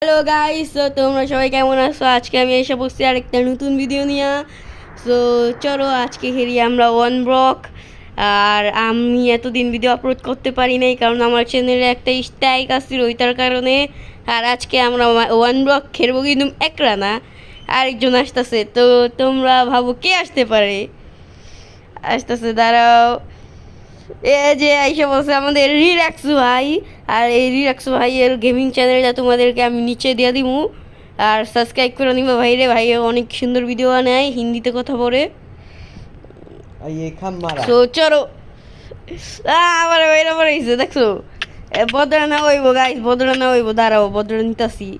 Hello guys, তো তোমরা সবাই কেমন আছো? আজকে আমি এসে বসছি আরেকটা নতুন ভিডিও নিয়ে। সো চলো আজকে খেলি আমরা ওয়ান ব্লক। আর আমি এতদিন ভিডিও আপলোড করতে পারি নাই কারণ আমার চ্যানেলে একটা স্ট্রাইক আসছিল ওইটার কারণে। আর আজকে আমরা ওয়ান ব্লক খেলবো, কিন্তু একলা না, আরেকজন আসতেছে। তো তোমরা ভাবো কে আসতে পারে? আসতেছে, দাঁড়াও। এ যে আইসা বলছে আমাদের রিল্যাক্স ভাই। আর এই রিল্যাক্স ভাইয়ের গেমিং চ্যানেলটা তোমাদেরকে আমি নিচে দিয়ে দিব, আর সাবস্ক্রাইব করে নিবা ভাই রে। ভাই অনেক সুন্দর ভিডিও বানায়, হিন্দিতে কথা বলে। সো চলো। আমার ভাইরা পড়াইছে, দেখছো? বদরা না হইব গাইস, বদরা না হইব। দাঁড়াও, বদরা নিতাছি।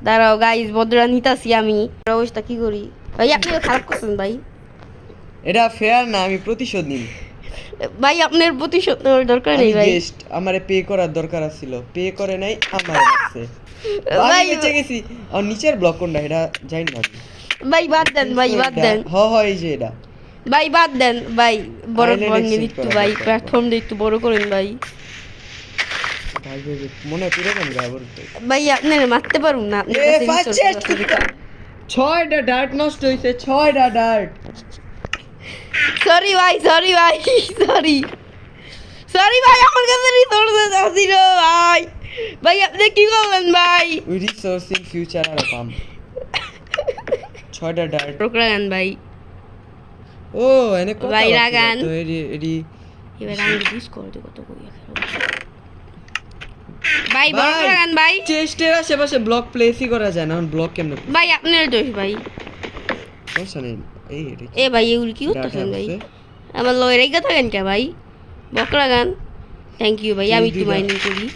দাঁড়াও গাইস, বদরা নিতাছি আমি। অবস্থা কি করি ভাই? আপনি খারাপ করছেন ভাই। এটা ফেয়ার না, আমি প্রতিশোধ নিই ভাই আপনার প্রতিশোধ নেওয়ার দরকার নেই ভাই। গেস্ট আমারে পে করার দরকার ছিল, পে করে নাই আমার কাছে। ভাই ভাই বেঁচে গেছি। আর নিচের ব্লক কোনটা এটা জানি না ভাই, বাদ দেন ভাই, বাদ দেন এই যে এটা ভাই, বাদ দেন ভাই। বড় Island বানিয়ে exchange একটু করা ভাই, দরকার। প্ল্যাটফর্মটা একটু বড় করেন ভাই। ভাই মনে পুরো গান গাবো ভাই আপনারা মারতে পারুন না, আপনার এ কাছে ফার্স্ট resources চেস্ট আছে দেখা। 6টা ডার্ট নষ্ট হইছে, 6টা ডার্ট। সরি ভাই, সরি ভাই, সরি সরি ভাই, আমার কাছে রিসোর্সেস আছিল ভাই। ভাই আপনি কি করলেন ভাই? উই রিসোর্স ইন ফিউচার আর পাম 6টা ডার্ট প্রোগ্রাম ভাই। ও এনে কত ভাই রাগান। তো এডি এবার আমি ডিসকর্ডে কত করি ভাই, বড় প্রোগ্রাম ভাই। চেস্টের আশেপাশে ব্লক প্লেসই করা যায় না, ব্লক কেমনে ভাই আপনার দোষ ভাই। সমস্যা নেই। এই এটা এ ভাই এগুলো কি করতেছেন ভাই? আমার লয় রেখে থাকেন কে ভাই? বকরা গান। থ্যাংক ইউ ভাই, আমি একটু মাইনিং করি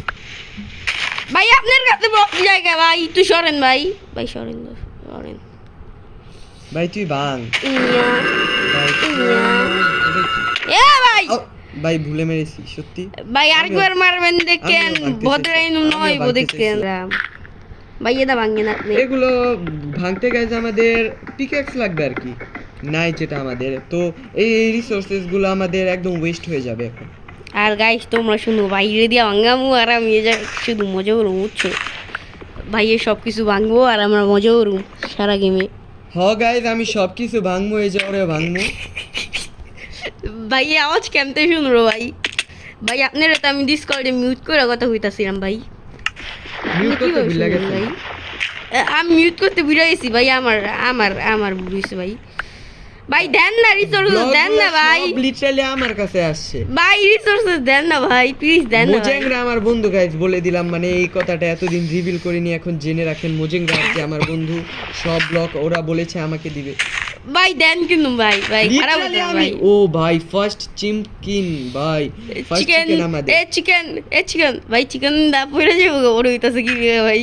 ভাই। আপনার কাছে ব্লক জায়গা ভাই, একটু সরেন ভাই। ভাই সরেন, সরেন ভাই তুই বাং ইয়া, ভাই ইয়া। এ ভাই, ভাই ভুলে মেরেছি সত্যি ভাই আরেকবার মারবেন দেখেন, আমিও ভাঙতেছি, ভদ্রাইন নয় আমিও দেখেন ভাই। এটা ভাঙেন আপনি। এগুলো ভাঙতে গেছে আমাদের পিকেক্স লাগবে আর কি, নাই যেটা আমাদের। তো এই রিসোর্সেস গুলো আমাদের একদম ওয়েস্ট হয়ে যাবে এখন। আর গাইস তোমরা শুনো, বাইরে দিয়ে ভাঙামু আর আমি শুধু মজা করবো, বুঝছো? ভাইয়ের সব কিছু ভাঙবো আর আমরা মজা করবো সারা গেমে। গাইজ আমি সবকিছু ভাঙবো, এই যে ওরে ভাঙবো। ভাই আওয়াজ কেমতে শুনবো ভাই? ভাই আপনারা তো আমি ডিসকর্ডে মিউট করে কথা কইতাছিলাম ভাই। মিউট করতে ভুলে শুনলেন গেছি ভাই? আমি মিউট করতে ভুলে গেছি ভাই। আমার আমার আমার ভুল হয়েছে ভাই। ভাই দেন না রিসোর্সেস, দেন না ভাই। লিটারালি আমার কাছে আসছে ভাই রিসোর্সেস দেন না ভাই, প্লিজ দেন না ভাই। মোজেংরা আমার বন্ধু গাইজ, বলে দিলাম, মানে এই কথাটা এতদিন রিভিল করিনি, এখন জেনে রাখেন। মোজেংরা হচ্ছে আমার বন্ধু, সব ব্লক ওরা বলেছে আমাকে দিবে। ভাই দেন কিন্তু ভাই, ভাই খারাপ হতো না ভাই। ও ভাই ফার্স্ট চিকেন ভাই, ফার্স্ট চিকেন, চিকেন আমাদের। চিকেন ভাই, চিকেন দা পড়ে যাবো ওর হইতাছে কি ভাই?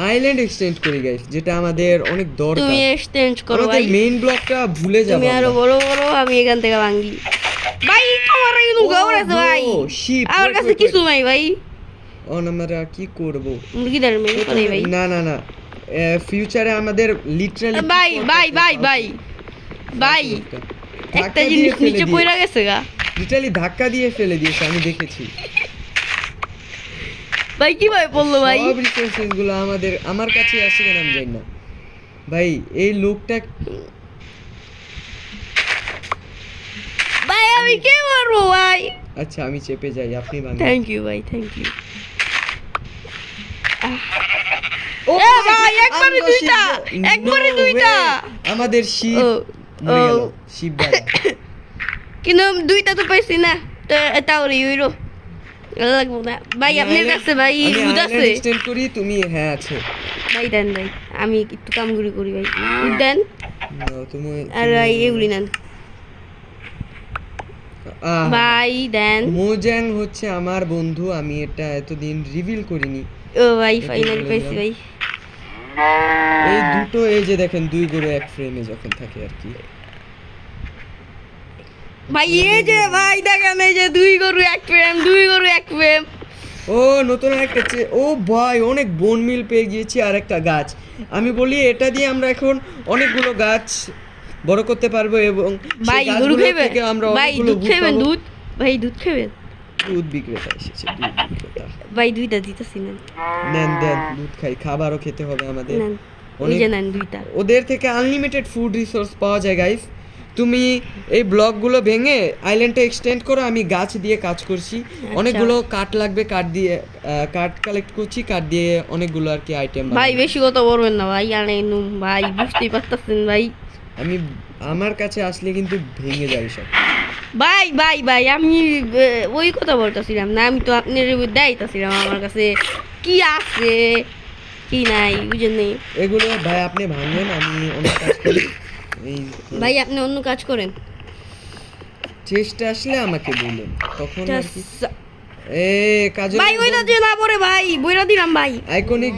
আইল্যান্ড এক্সটেন্ড করি গাইস, যেটা আমাদের অনেক দরকার। তুমি এক্সচেঞ্জ করো ভাই, আমাদের মেইন ব্লকটা ভুলে যাব। তুমি আরো বড় বড়, আমি এখান থেকে ভাঙি ভাই। তোমার কিন্তু গাওর আছে ভাই, আমার কাছে কিছু নাই ভাই। আমরা কি করব? মুরগিদের মেয়ে নাই ভাই। না না না, ফিউচারে আমাদের লিটারালি ভাই ভাই ভাই ভাই ভাই, একটা জিনিস নিচে পড়ে গেছে গা, লিটারালি ধাক্কা দিয়ে ফেলে দিয়েছে, আমি দেখেছি ভাই। কি ভাই বললো ভাই? সব রিসোর্সেস গুলো আমার কাছে আসে কেন আমি জানি না ভাই। এই লোকটা ভাই আমি কি করবো ভাই? আচ্ছা আমি চেপে যাই, আপনি ভাঙেন। থ্যাংক ইউ ভাই, থ্যাংক ইউ। ও ভাই একবারে দুইটা, একবারে দুইটা। আমাদের শিপ মরে গেল, শিপ বাবা। কিন্তু দুইটা তো পাইছি না, তো তাও ইউরো লাগবো না ভাই। আপনার কাছে ভাই দুধ আছে? এক্সটেন্ড করি তুমি? হ্যাঁ আছে ভাই দেন ভাই, আমি একটু কামগুড়ি করি ভাই। দুধ দেন। তুমি আর ভাই এগুলি নেন ভাই, দেন। মোজাং হচ্ছে আমার বন্ধু, আমি এটা এতদিন রিভিল করিনি। ও ভাই ফাইনালি পাইছি ভাই। এই দুটো, এই যে দেখেন, দুই গরু এক ফ্রেমে যখন থাকে আর কি ভাই। এই যে ভাই দেখেন, এই যে দুই গরু এক ফ্রেম, দুই গরু এক ফ্রেম। ও নতুন একটা ও ভাই অনেক বোন মিল পেয়ে গিয়েছি আর একটা গাছ। আমি বলি এটা দিয়ে আমরা এখন অনেকগুলো গাছ বড় করতে পারবো, এবং ভাই গরু খাবেন ভাই? দুধ খাবেন? দুধ ভাই, দুধ খাবেন? দুধ বিক্রেতা এসেছে, দুধ বিক্রেতা। ভাই দুইটা দিতেছি নেন। নেন দেন, দুধ খাই, খাবারও খেতে হবে আমাদের। নেন, এই অনেক যে নেন দুইটা। ওদের থেকে আনলিমিটেড ফুড রিসোর্স পাওয়া যায় গাইস। তুমি এই ব্লকগুলো ভেঙে আইল্যান্ডটা এক্সটেন্ড করো, আমি গাছ দিয়ে কাজ করছি। অনেকগুলো কাঠ লাগবে, কাঠ দিয়ে কাঠ কালেক্ট করছি, কাঠ দিয়ে অনেকগুলো আর কি আইটেম। ভাই বেশি কথা বলবেন না ভাই, আরে ভাই বুঝতেই পারতেছেন ভাই। আমি আমার কাছে আসলে কিন্তু ভেঙে যাবে সব। ভাই ভাই ভাই আমি ওই কথা বলতেছিলাম না, আমি তো আপনার দেখাইতেছিলাম আমার কাছে কি আছে কি নাই বুঝেন নেই। এগুলো ভাই আপনি ভাঙবেন, আমি অন্য কাজ করি। এই ভাই আপনি অন্য কাজ করেন, চেষ্টা আসলে আমাকে বললেন তখন আর কি। Just- কাজল ভাই ওইটা যে না পরে ভাই বইরা দিলাম ভাই। আইকনিক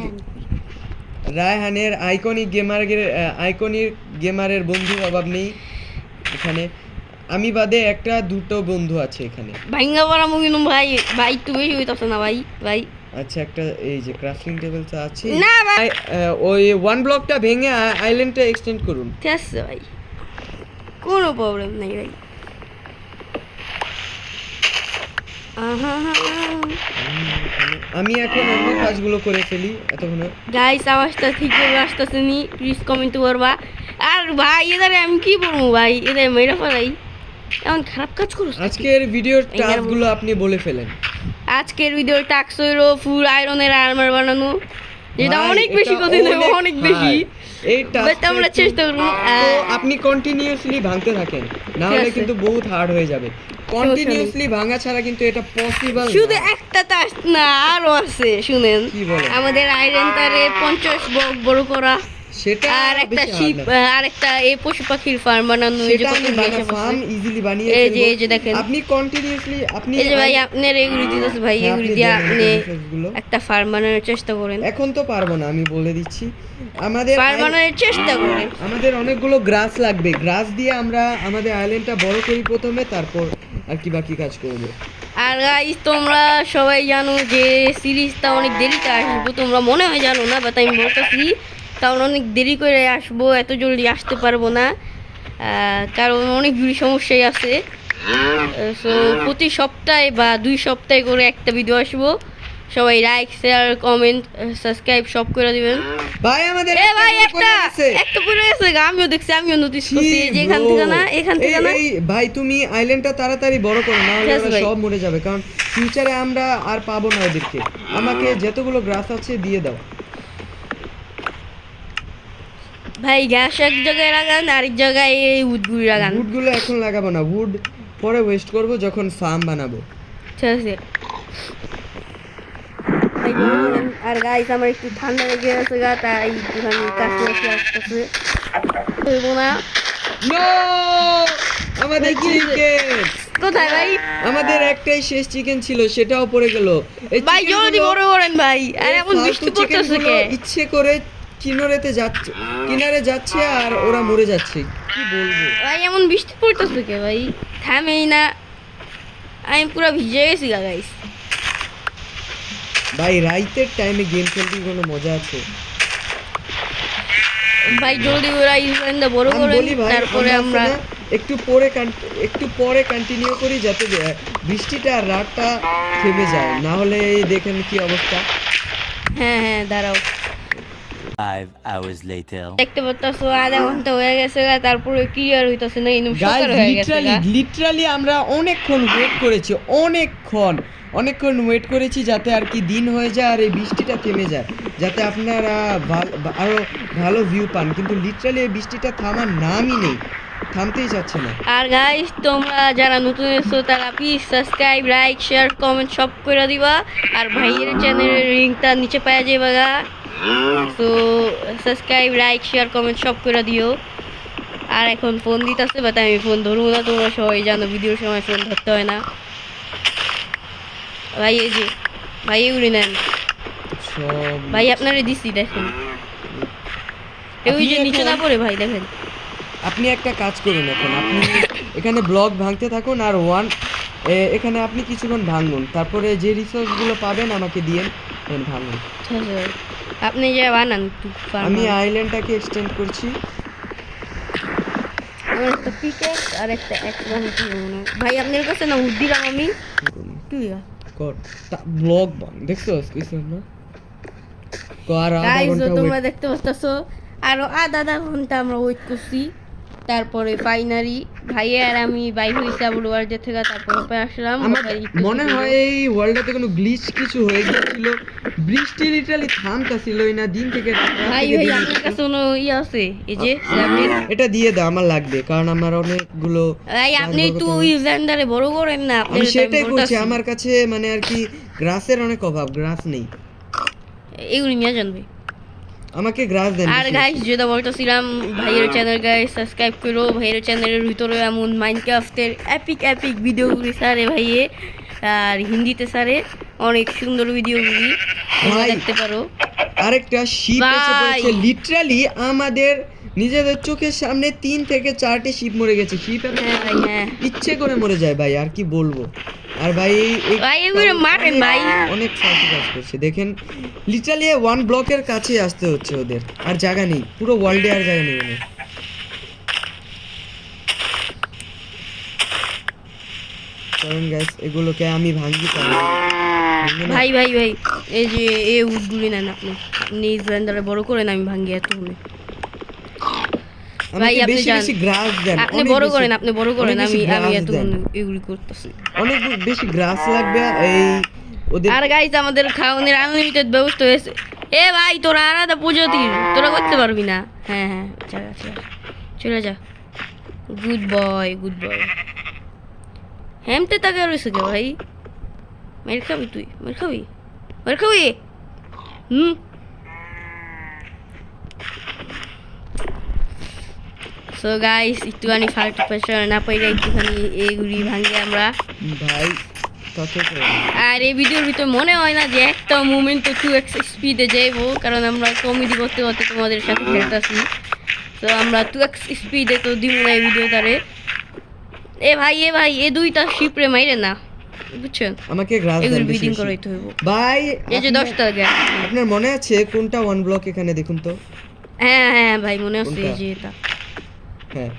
রায়হানের আইকনিক গেমারের বন্ধু অভাব নেই এখানে। আমি বাদে একটা দুটো বন্ধু আছে এখানে। ভাইঙ্গা পড়া মুভি ভাই, ভাই একটু বেশি হইতাছে না ভাই ভাই। আচ্ছা একটা এই যে ক্রাফটিং টেবিল তো আছে না ভাই ওই ওয়ান ব্লকটা ভেঙে আইল্যান্ডটা এক্সটেন্ড করুন। ঠিক আছে ভাই, কোনো প্রবলেম নেই ভাই। আমি এখন অন্য কাজগুলো করে ফেলি এতক্ষণে। গাইস আওয়াজটা ঠিক করে আসতেছে নি, প্লিজ কমেন্ট করবা। আর ভাই এদারে আমি কি বলবো ভাই, এদের মেয়েরা ফেলাই এমন খারাপ কাজ করছ। আজকের ভিডিওর টাস্কগুলো আপনি বলে ফেলেন। আজকের ভিডিওর টাস্ক হইলো ফুল আয়রনের আর্মার বানানো, যেটা ভাই, অনেক বেশি এটা কঠিন হবে, অনেক বেশি। এই But টাস্কটা আমরা চেষ্টা করবো। আপনি কন্টিনিউয়াসলি ভাঙতে থাকেন, না হলে আছে। কিন্তু বহুত হার্ড হয়ে যাবে। কন্টিনিউয়াসলি ভাঙা ছাড়া কিন্তু এটা পসিবল শুধু একটা টাস্ক না, আরো আছে শুনেন। কি বলেন? আমাদের আয়রন তারে 50 ব্লক বড় করা, সেটা আর একটা বেশি hard শিপ, না। আর একটা এই পশু পাখির ফার্ম বানানো, এই যে সেটা কত আমি বেশি ফার্ম আছে। ইজিলি বানিয়ে এই যে- ফেলবো। এই যে দেখেন। আপনি কন্টিনিউয়াসলি আপনি এই যে ভাই আপনার এগুলি দিতেছে ভাই, হ্যাঁ, এগুলি আপনি দিয়ে দেন আপনি resource-গুলো। একটা ফার্ম বানানোর চেষ্টা করেন, এখন তো পারবো না, আমি বলে দিচ্ছি। আমাদের ফার্ম বানানোর চেষ্টা করেন। আমাদের অনেকগুলো গ্রাস লাগবে, গ্রাস দিয়ে আমরা আমাদের আইল্যান্ডটা বড় করি প্রথমে, তারপর আর কি বাকি কাজ করবো। আর গাইস তোমরা সবাই জানো যে সিরিজটা অনেক দেরিতে আসবো, তোমরা মনে হয় জানো না, বাট আমি বলতেছি কারণ অনেক দেরি করে আসবো, এত জলদি আসতে পারবো না, কারণ অনেকগুলি সমস্যাই আছে। সো প্রতি সপ্তাহে বা 2 সপ্তাহে করে একটা ভিডিও আসবো। সবাই লাইক শেয়ার কমেন্ট সাবস্ক্রাইব সব করে দিবেন। ভাই আমাদের এ ভাই একটা একটা আছে। একটা করে আছে, আমিও দেখছি, আমিও নোটিস কি করছি যে এখান bro? থেকে না, এখান থেকে না। এই ভাই তুমি আইল্যান্ডটা তাড়াতাড়ি বড় করো, না হলে Yes, ওরা ভাই। সব মরে যাবে, কারণ ফিউচারে আমরা আর পাবো না ওদেরকে। আমাকে যতগুলো গ্রাস আছে দিয়ে দাও। ভাই গ্যাস এক জায়গায় লাগান, আরেক জায়গায় এই উডগুলি লাগান। উডগুলো এখন লাগাবো না, উড পরে ওয়েস্ট করব যখন ফার্ম বানাবো। ঠিক আছে ভাই, বলুন। আর গাইস আমার একটু ঠান্ডা লেগে গেছে গা, তাই একটুখানি কাশি আসতেছে, হইব না। নো আমাদের ভাই, কি হয়েছে? চিকেন, কোথায় ভাই? আমাদের একটাই শেষ চিকেন ছিল, সেটাও পড়ে গেল। এই ভাই chicken জলদি গুলো- বড় করেন ভাই, আর এই এখন ফালতু বৃষ্টি chicken পড়তেছে গুলো কে? ইচ্ছে করে কিনারে যাচ্ছে আর ওরা মরে যাচ্ছে, কি বলবো। ভাই এমন বৃষ্টি পড়তেছে কে ভাই, থামেই না, আমি পুরো ভিজে গেছি গা গাইস। ভাই রাইতের টাইমে গেম খেলতে কোনো মজা আছে? ভাই জলদি ওরা ইউজেন্ডা বড় আমি করেন, বলি ভাই, তারপরে আমরা আছে না, একটু পরে কন্টিনিউ করি, যাতে বৃষ্টিটা আর রাতটা থেমে যায়, না হলে এই দেখেন কি অবস্থা। হ্যাঁ হ্যাঁ দাঁড়াও, 5 hours later. দেখতে পাচ্ছো আধা ঘন্টা হয়ে গেছে গা, তারপরে ক্লিয়ার হইতাছে না, ইনু গাইস সকার হয়ে গেছে গা। লিটারালি আমরা অনেকক্ষণ ওয়েট করেছি, অনেকক্ষণ ওয়েট করেছি যাতে আর কি দিন হয়ে যায় আর এই বৃষ্টিটা থেমে যায়, যাতে আপনারা আরো ভালো ভিউ পান, কিন্তু লিটারালি এই বৃষ্টিটা থামার নামই নেই, থামতেই যাচ্ছে না। আর গাইস তোমরা যারা নতুন এসো তারা please subscribe like share comment সব করে দিবা, আর ভাইয়ের চ্যানেলের লিংকটা নিচে পাওয়া যাবে গা। তো সাবস্ক্রাইব লাইক শেয়ার কমেন্ট সব করে দিও। আর এখন ফোন দিতেছে, বাট আমি ফোন ধরবো না, তোমরা সবাই জানো ভিডিওর সময় ফোন ধরতে হয় না। ভাই এই যে ভাই এগুলি নেন সব ভাই, আপনারে দিছি দেখেন, ওই যে আপনি নিচে এখন- না পড়ে ভাই দেখেন। আপনি একটা কাজ করুন, এখন আপনি এখানে ব্লক ভাঙতে থাকুন, আর এখানে আপনি কিছুক্ষণ ভাঙুন, তারপরে যে রিসোর্সগুলো পাবেন আমাকে দিয়েন, ভাঙুন। আচ্ছা, আচ্ছা। আপনি যে বানান একটু farm আমি বানান। আইল্যান্ডটাকে এক্সটেন্ড করছি। আমার একটা পিকেক্স আর একটা এক ভাই আপনার কাছে না উড দিলাম আমি, তুই কর ব্লগ বান দেখছো কিছু না কর আধা গাইস ঘন্টা তোমরা wait। দেখতে পাচ্ছো আরো আধা ঘন্টা আমরা ওয়েট করছি তারপরে ফাইনালি ভাই আর আমি বাইক হইছে আবুল ওয়ার্ল্ড থেকে তারপরে আসলাম আমার ওখানে একটু মনে কিছু হয় এই ওয়ার্ল্ডটাতে কোনো গ্লিচ কিছু হয়ে গিয়েছিল, বৃষ্টি লিটারালি থামতাছিলই না দিন থেকে রাত ভাই থেকে ভাই দিন। আপনার কাছে কোনো ইয়ে আছে এই যে স্যামনের এটা দিয়ে দাও, আমার লাগবে কারণ আমার অনেকগুলো ভাই আপনি একটু ওই জেন্ডারে বড় করেন না আপনি আমি সেটাই করছি, আমার কাছে মানে আর কি গ্রাসের অনেক অভাব, গ্রাস নেই, এগুলি নিয়ে জানবে আমাকে গ্রাস দেন আর বেশি। গাইস যেটা বলতেছিলাম ভাইয়ের চ্যানেল গাইস সাবস্ক্রাইব করো ভাইয়ের চ্যানেলের ভিতরে এমন মাইনক্রাফটের এপিক ভিডিওগুলি সারে ভাইয়ে আর হিন্দিতে সারে অনেক সুন্দর ভিডিওগুলি তোমরা ভাই, দেখতে পারো আরেকটা শিপ এসে ভাই। পড়েছে লিটারালি আমাদের নিজেদের চোখের সামনে 3 থেকে 4টে শিপ মরে গেছে, শিপ হ্যাঁ ভাই হ্যাঁ ইচ্ছে করে মরে যায় ভাই, আর কি বলবো। আর ভাই ভাই এগুলো মারেন ভাই অনেক ফালতু কাজ করছে দেখেন, লিটারালি 1 ব্লকের কাছে আসতে হচ্ছে ওদের, আর জায়গা নেই, পুরো ওয়ার্ল্ডে আর জায়গা নেই ওদের। কারণ গাইস এগুলোকে আমি ভাঙি পারি ভাই ভাই ভাই এই যে এই উডগুলি নেন আপনি আপনি জেন্ডারে বড় করেন আমি ভাঙ্গি এত ভাই, আমাকে আপনি বেশি যান। বেশি গ্রাস দেন, আপনি অনেক বড় বেশি- করেন আপনি বড় করেন অনেক আমি বেশি আমি grass এত দেন। এগুলি করতেছি অনেক বেশি গ্রাস লাগবে এই ওদের। আর গাইস আমাদের খাওয়ানোর আনলিমিটেড ব্যবস্থা হয়েছে এ ভাই তোরা আলাদা প্রজাতি তোরা করতে পারবি না হ্যাঁ হ্যাঁ চলে যা গুড বয় হেমতে তাকে রয়েছে কে ভাই মের খাবি তুই মের খাবি সো গাইস একটুখানি ফাল্টু প্রেশার না পাইলে একটুখানি এগুলি ভাঙে আমরা ভাই কত করে? আর এই ভিডিওর ভিতর মনে হয় না যে একটা মুভমেন্ট 2x স্পিডে যাইবো কারণ আমরা কমেডি করতে করতে তোমাদের সাথে খেলতেছি তো আমরা 2x স্পিডে তো দিব না এই ভিডিওটারে এ ভাই এ দুইটা শিপরে মাইরে না বুঝছেন আমাকে গ্রাস দেন এগুলো বেশি বিডিং বেশি। করাইতে হইব ভাই এই যে আপনার- 10টা গ্যাস আপনার মনে আছে কোনটা 1 ব্লক এখানে দেখুন তো? হ্যাঁ ভাই মনে আছে এই কোনটা? যে এটা হ্যাঁ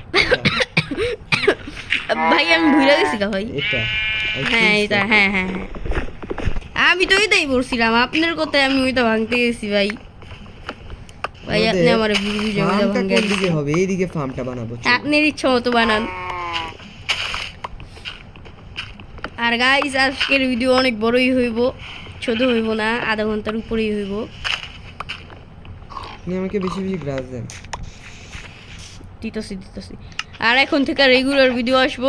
ভাই আমি ভুলে গেছি গা ভাই এটা হ্যাঁ এটা হ্যাঁ আমি তো এটাই বলছিলাম আপনার কথায় আমি ওইটা ভাঙতে গেছি ভাই আপনি আমার বুঝি যে ওইটা ফার্মটা ভাঙতে কোন দিকে হবে? এইদিকে ফার্মটা বানাবো চলো। আপনার ইচ্ছা মতো বানান আর গাইস আজকের ভিডিও অনেক বড়ই হইব ছোট হইব না আধা ঘন্টার উপরেই হইব আপনি আমাকে বেশি বেশি গ্রাস দেন। দিতেছি আর এখন থেকে রেগুলার ভিডিও আসবো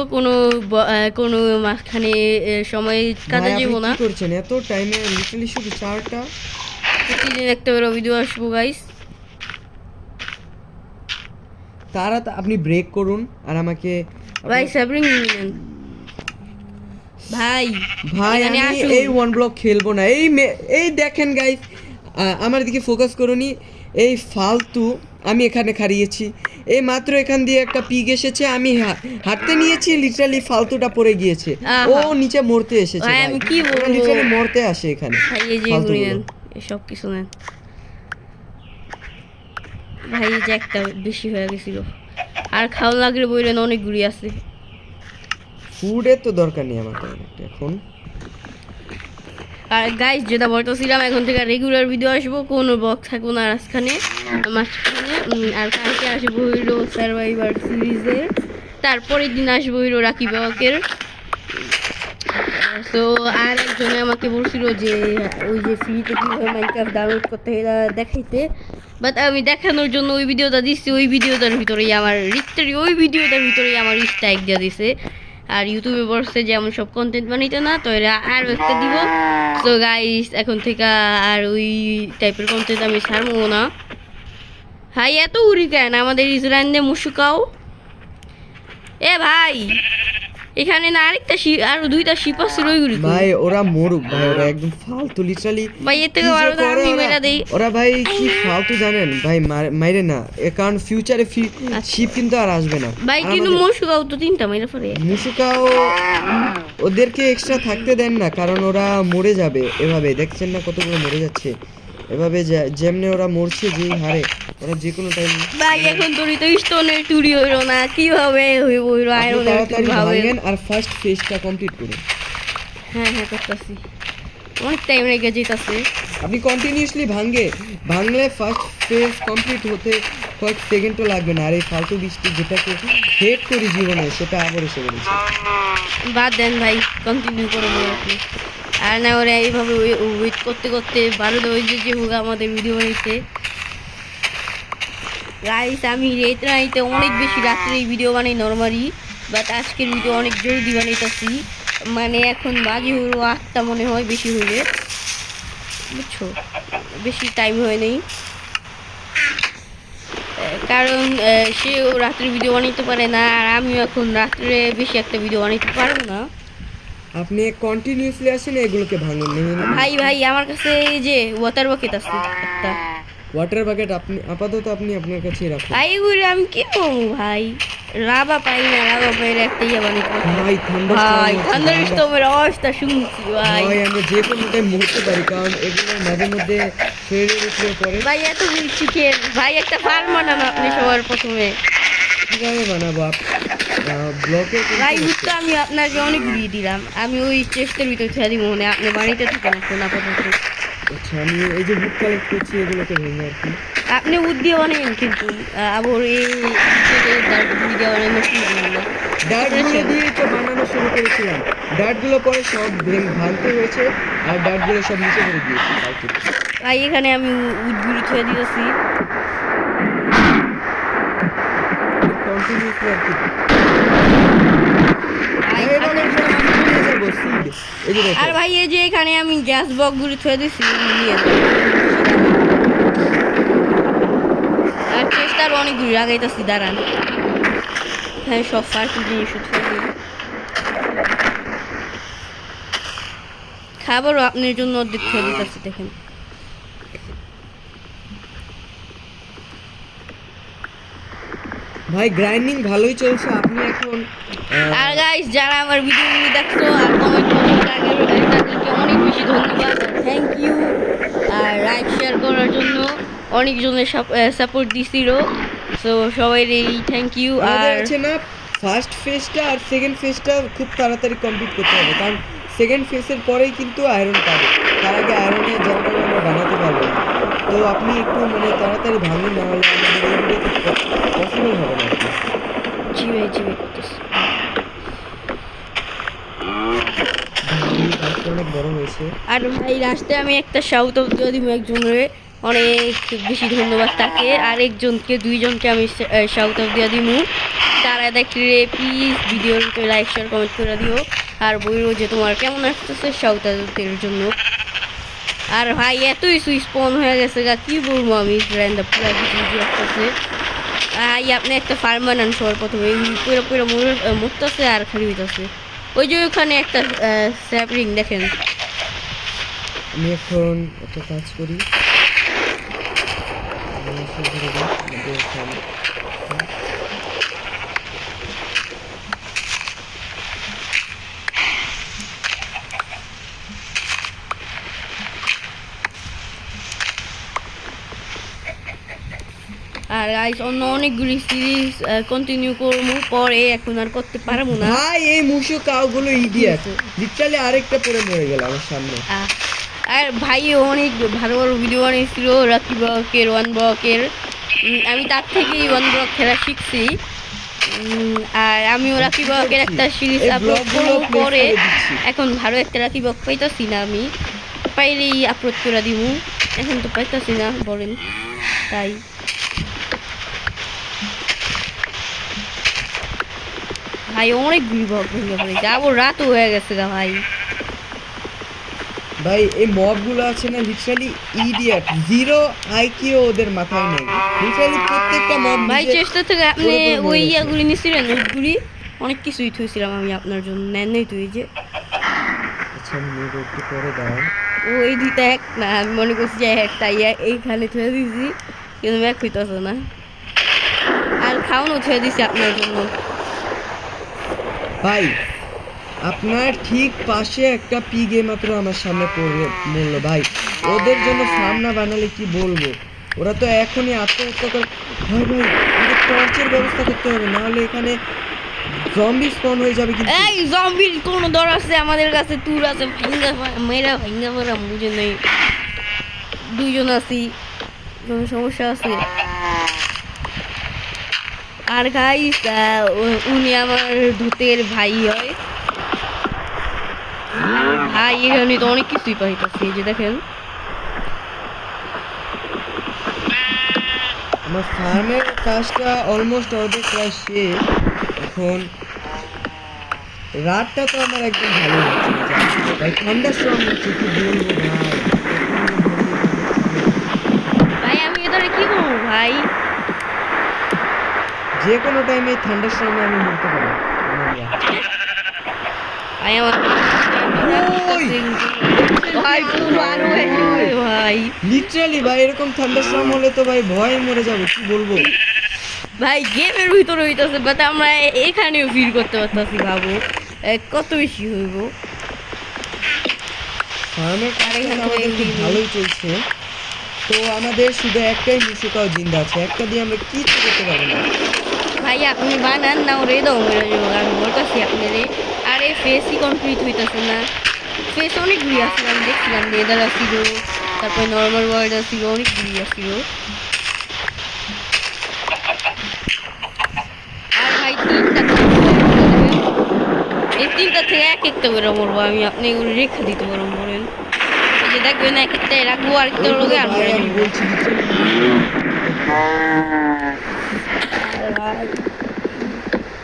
কোনো মাঝখানে সময় কাজে ভাই, যাব আপনি না কি করছেন এত টাইমে? লিটারালি শুধু 4টা। প্রতিদিন একটা করে ভিডিও আসবো গাইস তারা আপনি ব্রেক করুন আর আমাকে ভাই স্যাবরিং নিলেন ভাই ভাই এখানে আমি আসুন। এই 1 ব্লক খেলবো না। এই দেখেন গাইস, আমার দিকে ফোকাস করুনি। এই ফালতু আমি এখানে হারিয়েছি, এই মাত্র এখান দিয়ে একটা পিগ এসেছে, আমি হাঁটতে নিয়েছি, লিটারালি ফালতুটা পড়ে গিয়েছে, ও আহা। নিচে মরতে এসেছে। ভাই, আমি কি বলবো? লিটারালি মরতে আসে এখানে ভাই এই যে ফালতুগুলো। এগুলি নেন এসব কিছু নেন ভাই এই যে একটা বেশি হয়ে গেছিল আর খাওয়া লাগলে বললেন অনেক গুড়ি আছে ফুডের তো দরকার নেই আমার তেমন একটা এখন। আর গাইস যেটা বলতেছিলাম এখন থেকে রেগুলার ভিডিও আসবো কোনো বক্স থাকবো না মাঝখানে আর কালকে আসবো হইলো সার্ভাইভার সিরিজের তারপরের দিন আসবো হইলো রাকিব বাবাকের তো আর একজনে আমাকে বলছিল যে ওই যে ফ্রিতে কীভাবে মাইনক্রাফট ডাউনলোড করতে হয় এটা দেখাইতে বাট আমি দেখানোর জন্য ওই ভিডিওটা দিচ্ছি ওই ভিডিওটার ভিতরেই আমার স্ট্রাইক দিয়ে দিছে আর ইউটিউবে বলছে যে এমন সব কন্টেন্ট বানাইতে না তো এরা আরও একটা দিব তো গাইস এখন থেকে আর ওই টাইপের কন্টেন্ট আমি ছাড়বো না ভাই এত উড়ি কেন আমাদের ইসরায়েলে মুসুকাও এ ভাই এখানে না আরেকটা আরো 2টা শিপ আছে ওইগুলি ভাই ওরা মরুক ভাই, ওরা একদম ফালতু লিটারালি। ভাই এর থেকে আরো আমি মেরা দেই ওরা ভাই কি ফালতু জানেন ভাই, মাইরে না কারণ ফিউচারে শিপ কিন্তু আর আসবে না। ভাই আর কিন্তু আমাদের- মুসুকাও তো 3টা মেরা পড়ে মুসুকাও ওদেরকে এক্সট্রা থাকতে দেন না, কারণ ওরা মরে যাবে এভাবে, দেখছেন না কতগুলো মরে যাচ্ছে এভাবে, যেমনি ওরা মরছে যেই হারে, ওরা যে কোনো টাইম। ভাই এখন তো স্টোনের টুরি হইলো না কিভাবে হইব হইলো আয়রনের তাড়াতাড়ি ভাবে ভাঙেন আর ফার্স্ট ফেজটা কমপ্লিট করুন। হ্যাঁ হ্যাঁ করতেছি, অনেক টাইম লেগে যেতেছে। আপনি কন্টিনিউয়াসলি ভাঙলে ফার্স্ট ফেজ কমপ্লিট হতে কয়েক সেকেন্ডও লাগবে না। আর এই ফালতু বৃষ্টি যেটাকে হেট করি জীবনে সেটা আবার এসে পড়েছে। বাদ দেন ভাই, কন্টিনিউ করবো আপনি। আর না ওরা এইভাবে ওয়েট করতে করতে 12 বাজে যে হোক আমাদের ভিডিও বানাইতে। গাইস আমি রাইতে অনেক বেশি রাত্রে এই ভিডিও বানাই নর্মালি, বাট আজকের ভিডিও অনেক জলদি বানাইতেছি। মানে এখন বাজে হলো 8টা মনে হয়, বেশি হইলে, বুঝছো, বেশি টাইম হয় নাই। কারণ সেও রাত্রে ভিডিও বানাইতে পারে না, আর আমিও এখন রাত্রে বেশি একটা ভিডিও বানাইতে পারবো না। আপনি কন্টিনিউয়াসলি আসেন এগুলোকে ভাঙুন। ভাই ভাই আমার কাছে এই যে ওয়াটার বাকেট আছে একটা। ওয়াটার বাকেট আপনি আপাতত আপনার কাছেই রাখুন। ভাই এগুলো আমি কি করবো ভাই, রাবা পাই না, রাবা পাইলে একটা ইয়ে বানাইতে পারবো। ভাই ভাই থান্ডারস্টর্মের আওয়াজটা শুনছি ভাই। ভাই আমরা যে কোনো টাইম মরতে পারি, কারণ এগুলো মাঝে মধ্যে শরীরের উপরে পড়ে। ভাই এত চিকেন ভাই, একটা ফার্ম বানানো আপনি সবার প্রথমে। কিভাবে বানাবো ব্লকে? ভাই উঠতে আমি আপনাকে অনেক ঘুরিয়ে দিলাম, আমি ওই চেষ্টার ভিতরে ছেড়ে দিব, মনে আপনি বাড়িতে থাকেন এখন আপাতত। আচ্ছা আমি এই যে বুক কালেক্ট করছি এগুলোকে ভেঙে আর কি। আপনি উঠ দিয়ে বানাবেন কিন্তু আবার এই দাঁড় দিয়ে বানানো শুরু করবেন না। ডার্টগুলো দিয়ে তো বানানো শুরু করেছিলাম, ডার্টগুলো পরে সব ভাঙতে হয়েছে, আর ডার্টগুলো সব নিচে করে দিয়েছি ফালতু। ভাই এখানে আমি উঠ ঘুরি ছেড়ে দিয়েছি। কন্টিনিউসলি আর কি। ভাই, এবার আমরা সব নিয়ে যাবো seed। এই যে দেখো। আর ভাই এই যে এখানে আমি গ্যাস বক্স গুলি থুয়ে দিছি নিয়ে। আর চেষ্টার অনেক ঘুরি লাগাইতেছি, দাঁড়ান। হ্যাঁ সব ফালতু জিনিস থুয়ে দিই। খাবারও আপনার জন্য অর্ধেক থুয়ে দিতেছি, দেখেন। ভাই গ্রাইন্ডিং ভালোই চলছে। আপনি এখন আর গাইস যারা আমার ভিডিওগুলো দেখছো আর কমেন্ট করছো তাদেরকে অনেক বেশি ধন্যবাদ, থ্যাংক ইউ। আর লাইক শেয়ার করার জন্য অনেকজনের সাপোর্ট দিছিল, সো সবাই থ্যাংক ইউ। আমাদের আর আছে না ফার্স্ট ফেজটা আর সেকেন্ড ফেজটা খুব তাড়াতাড়ি কমপ্লিট করতে হবে, কারণ সেকেন্ড ফেজের পরেই কিন্তু আয়রন পাবে। তার আগে আয়রনে জঙ্গল আমরা বানাতে পারবো না। তো আপনি একটু মানে তাড়াতাড়ি ভাঙুন, না হলে আমাদের এই ভিডিওতে পসিবল হবে না আর কি। জিবে জিবে করতেছি। গাছটা অনেক বড় হয়েছে। আর ভাই লাস্টে আমি একটা শাউট আউট দিয়ে দিব একজনের, অনেক বেশি ধন্যবাদ তাকে। আর একজনকে দুইজনকে আমি শাউট আউট দিয়ে দিব। তারা দেখলে প্লিজ ভিডিওতে লাইক শেয়ার কমেন্ট করে দিও, আর বইও যে তোমার কেমন আসতেছে শাউট আউটের জন্য। আর ভাই এতই সুইস্পন হয়ে গেছে গা, কি বলবো আমি, ব্র্যান্ড পুরো কিছু আসতেছে। ভাই আপনি একটা ফার্ম বানান সবার প্রথমে, পুরো পুরো মরতেছে আর খালি হইতেছে। ওই যে ওখানে একটা স্যাপরিং দেখেন। আমি এখন একটা কাজ করি। আমি শুরু করে দিই আমাদের সামনে। আর গাইস অন্য অনেকগুলি সিরিজ কন্টিনিউ করবো পরে, এখন আর করতে পারবো না। ভাই এই মুশু কাউগুলো ইডিয়েট, লিটারালি আরেকটা পরে মরে গেল আমার সামনে। আর ভাই অনেক ভালো ভালো ভিডিও বানিয়েছিল রাকি ব্লকের, ওয়ান ব্লকের। আমি তার থেকেই ওয়ান ব্লক খেলা শিখছি। আর আমিও রাকি ব্লকের একটা সিরিজ এই আপলোড ব্লগগুলো করবো play পরে। করে দিচ্ছি। এখন ভালো একটা রাকি ব্লক পাইতাছি না, আমি পাইলেই আপলোড করে দিব, এখন তো পাইতাছি না বলেন, তাই। ভাই অনেক ব্লক ভেঙে পড়েছে, আবার রাতও হয়ে গেছে গা ভাই। ভাই এই মবগুলো আছে না লিটারালি ইডিয়েট, জিরো আইকিউ ওদের মাথায় নেই। লিটারালি প্রত্যেকটা মব ভাই চেষ্টা থেকে আপনি পুরোপুরি মরে ওই গেছে। ইয়াগুলি নিয়েছিলেন, ওইগুলি অনেক কিছুই থুয়েছিলাম আমি আপনার জন্য, নেন নাই তুই যে। আচ্ছা আমি নেব, একটু পরে দাঁড়ান। ও এই দুইটা এক না, আমি মনে করছি যে একটা এইখানে থুয়ে দিয়েছি, কিন্তু ব্যাগ হইতেছে না। আর খাওয়ানো থুয়ে দিছি আপনার জন্য। ভাই আপনার ঠিক পাশে একটা পিগে মাত্র আমার সামনে পড়ে মরলো। ভাই ওদের জন্য ফার্ম না বানালে কি বলবো, ওরা তো এখনই আত্মহত্যা করে। ভাই ভাই আমাদের টর্চের ব্যবস্থা করতে হবে, নাহলে এখানে জম্বি স্পন হয়ে যাবে কিন্তু। এই জম্বির কোন দর আছে আমাদের কাছে? তুর আছে, মেরা ভাঙ্গা মারা বুঝে নেই। দুইজন আছি, কোনো সমস্যা আছে? আর গাইস উনি আমার ধূতের ভাই হয়। ভাই এখানে তো অনেক কিছুই পাইতেছে, এই যে দেখেন। আমার ফার্মের কাজটা অলমোস্ট অর্ধেক প্রায় শেষ। এখন রাতটা তো আমার একদম ভালো হচ্ছে না, ভাই ঠান্ডার সময় হচ্ছে, কি বলবো ভাই। ভাই আমি এদারে কি করবো ভাই? যে কোনো টাইমে ঠান্ডার সময় আমি মরতে পারি। ভাই আমার ওই! ভাই পুরো আরো হয়ে যাবে ভাই। লিটারালি ভাই এরকম ঠান্ডার সময় হলে তো ভাই ভয়ে মরে যাবো, কি বলবো। ভাই গেমের ভিতরে হইতেছে, বাট আমরা এখানেও ফিল করতে পারতেছি। ভাবো কত বেশি হইব। ফার্মের কাজটা এখান থেকে আমাদের খুব এগিয়ে ভালোই চলছে। তো আমাদের শুধু একটাই মুশিকাও জিন্দা আছে, একটা দিয়ে আমরা কিছু করতে পারবো না। ভাই আপনি বানান না, ওরে দাও মেরে যাবো। আমি বলতেছি আপনারে, আরে ফেসই কমপ্লিট হইতেছে না। ফেস অনেকগুলি আসছিল, আমি দেখছিলাম লেদার আসছিল, তারপরে নর্মাল ওয়ার্ড আসছিল, অনেকগুলি আসছিল। আর ভাই এই তিনটা থেকে এক একটা করে মরবো আমি। আপনি এগুলো রেখে দিতে পারেন বলেন, এই যে দেখবেন এক একটা রাখবো, আরেকটা লোকে আর ভাই মেরে আমি যাবো। বলছি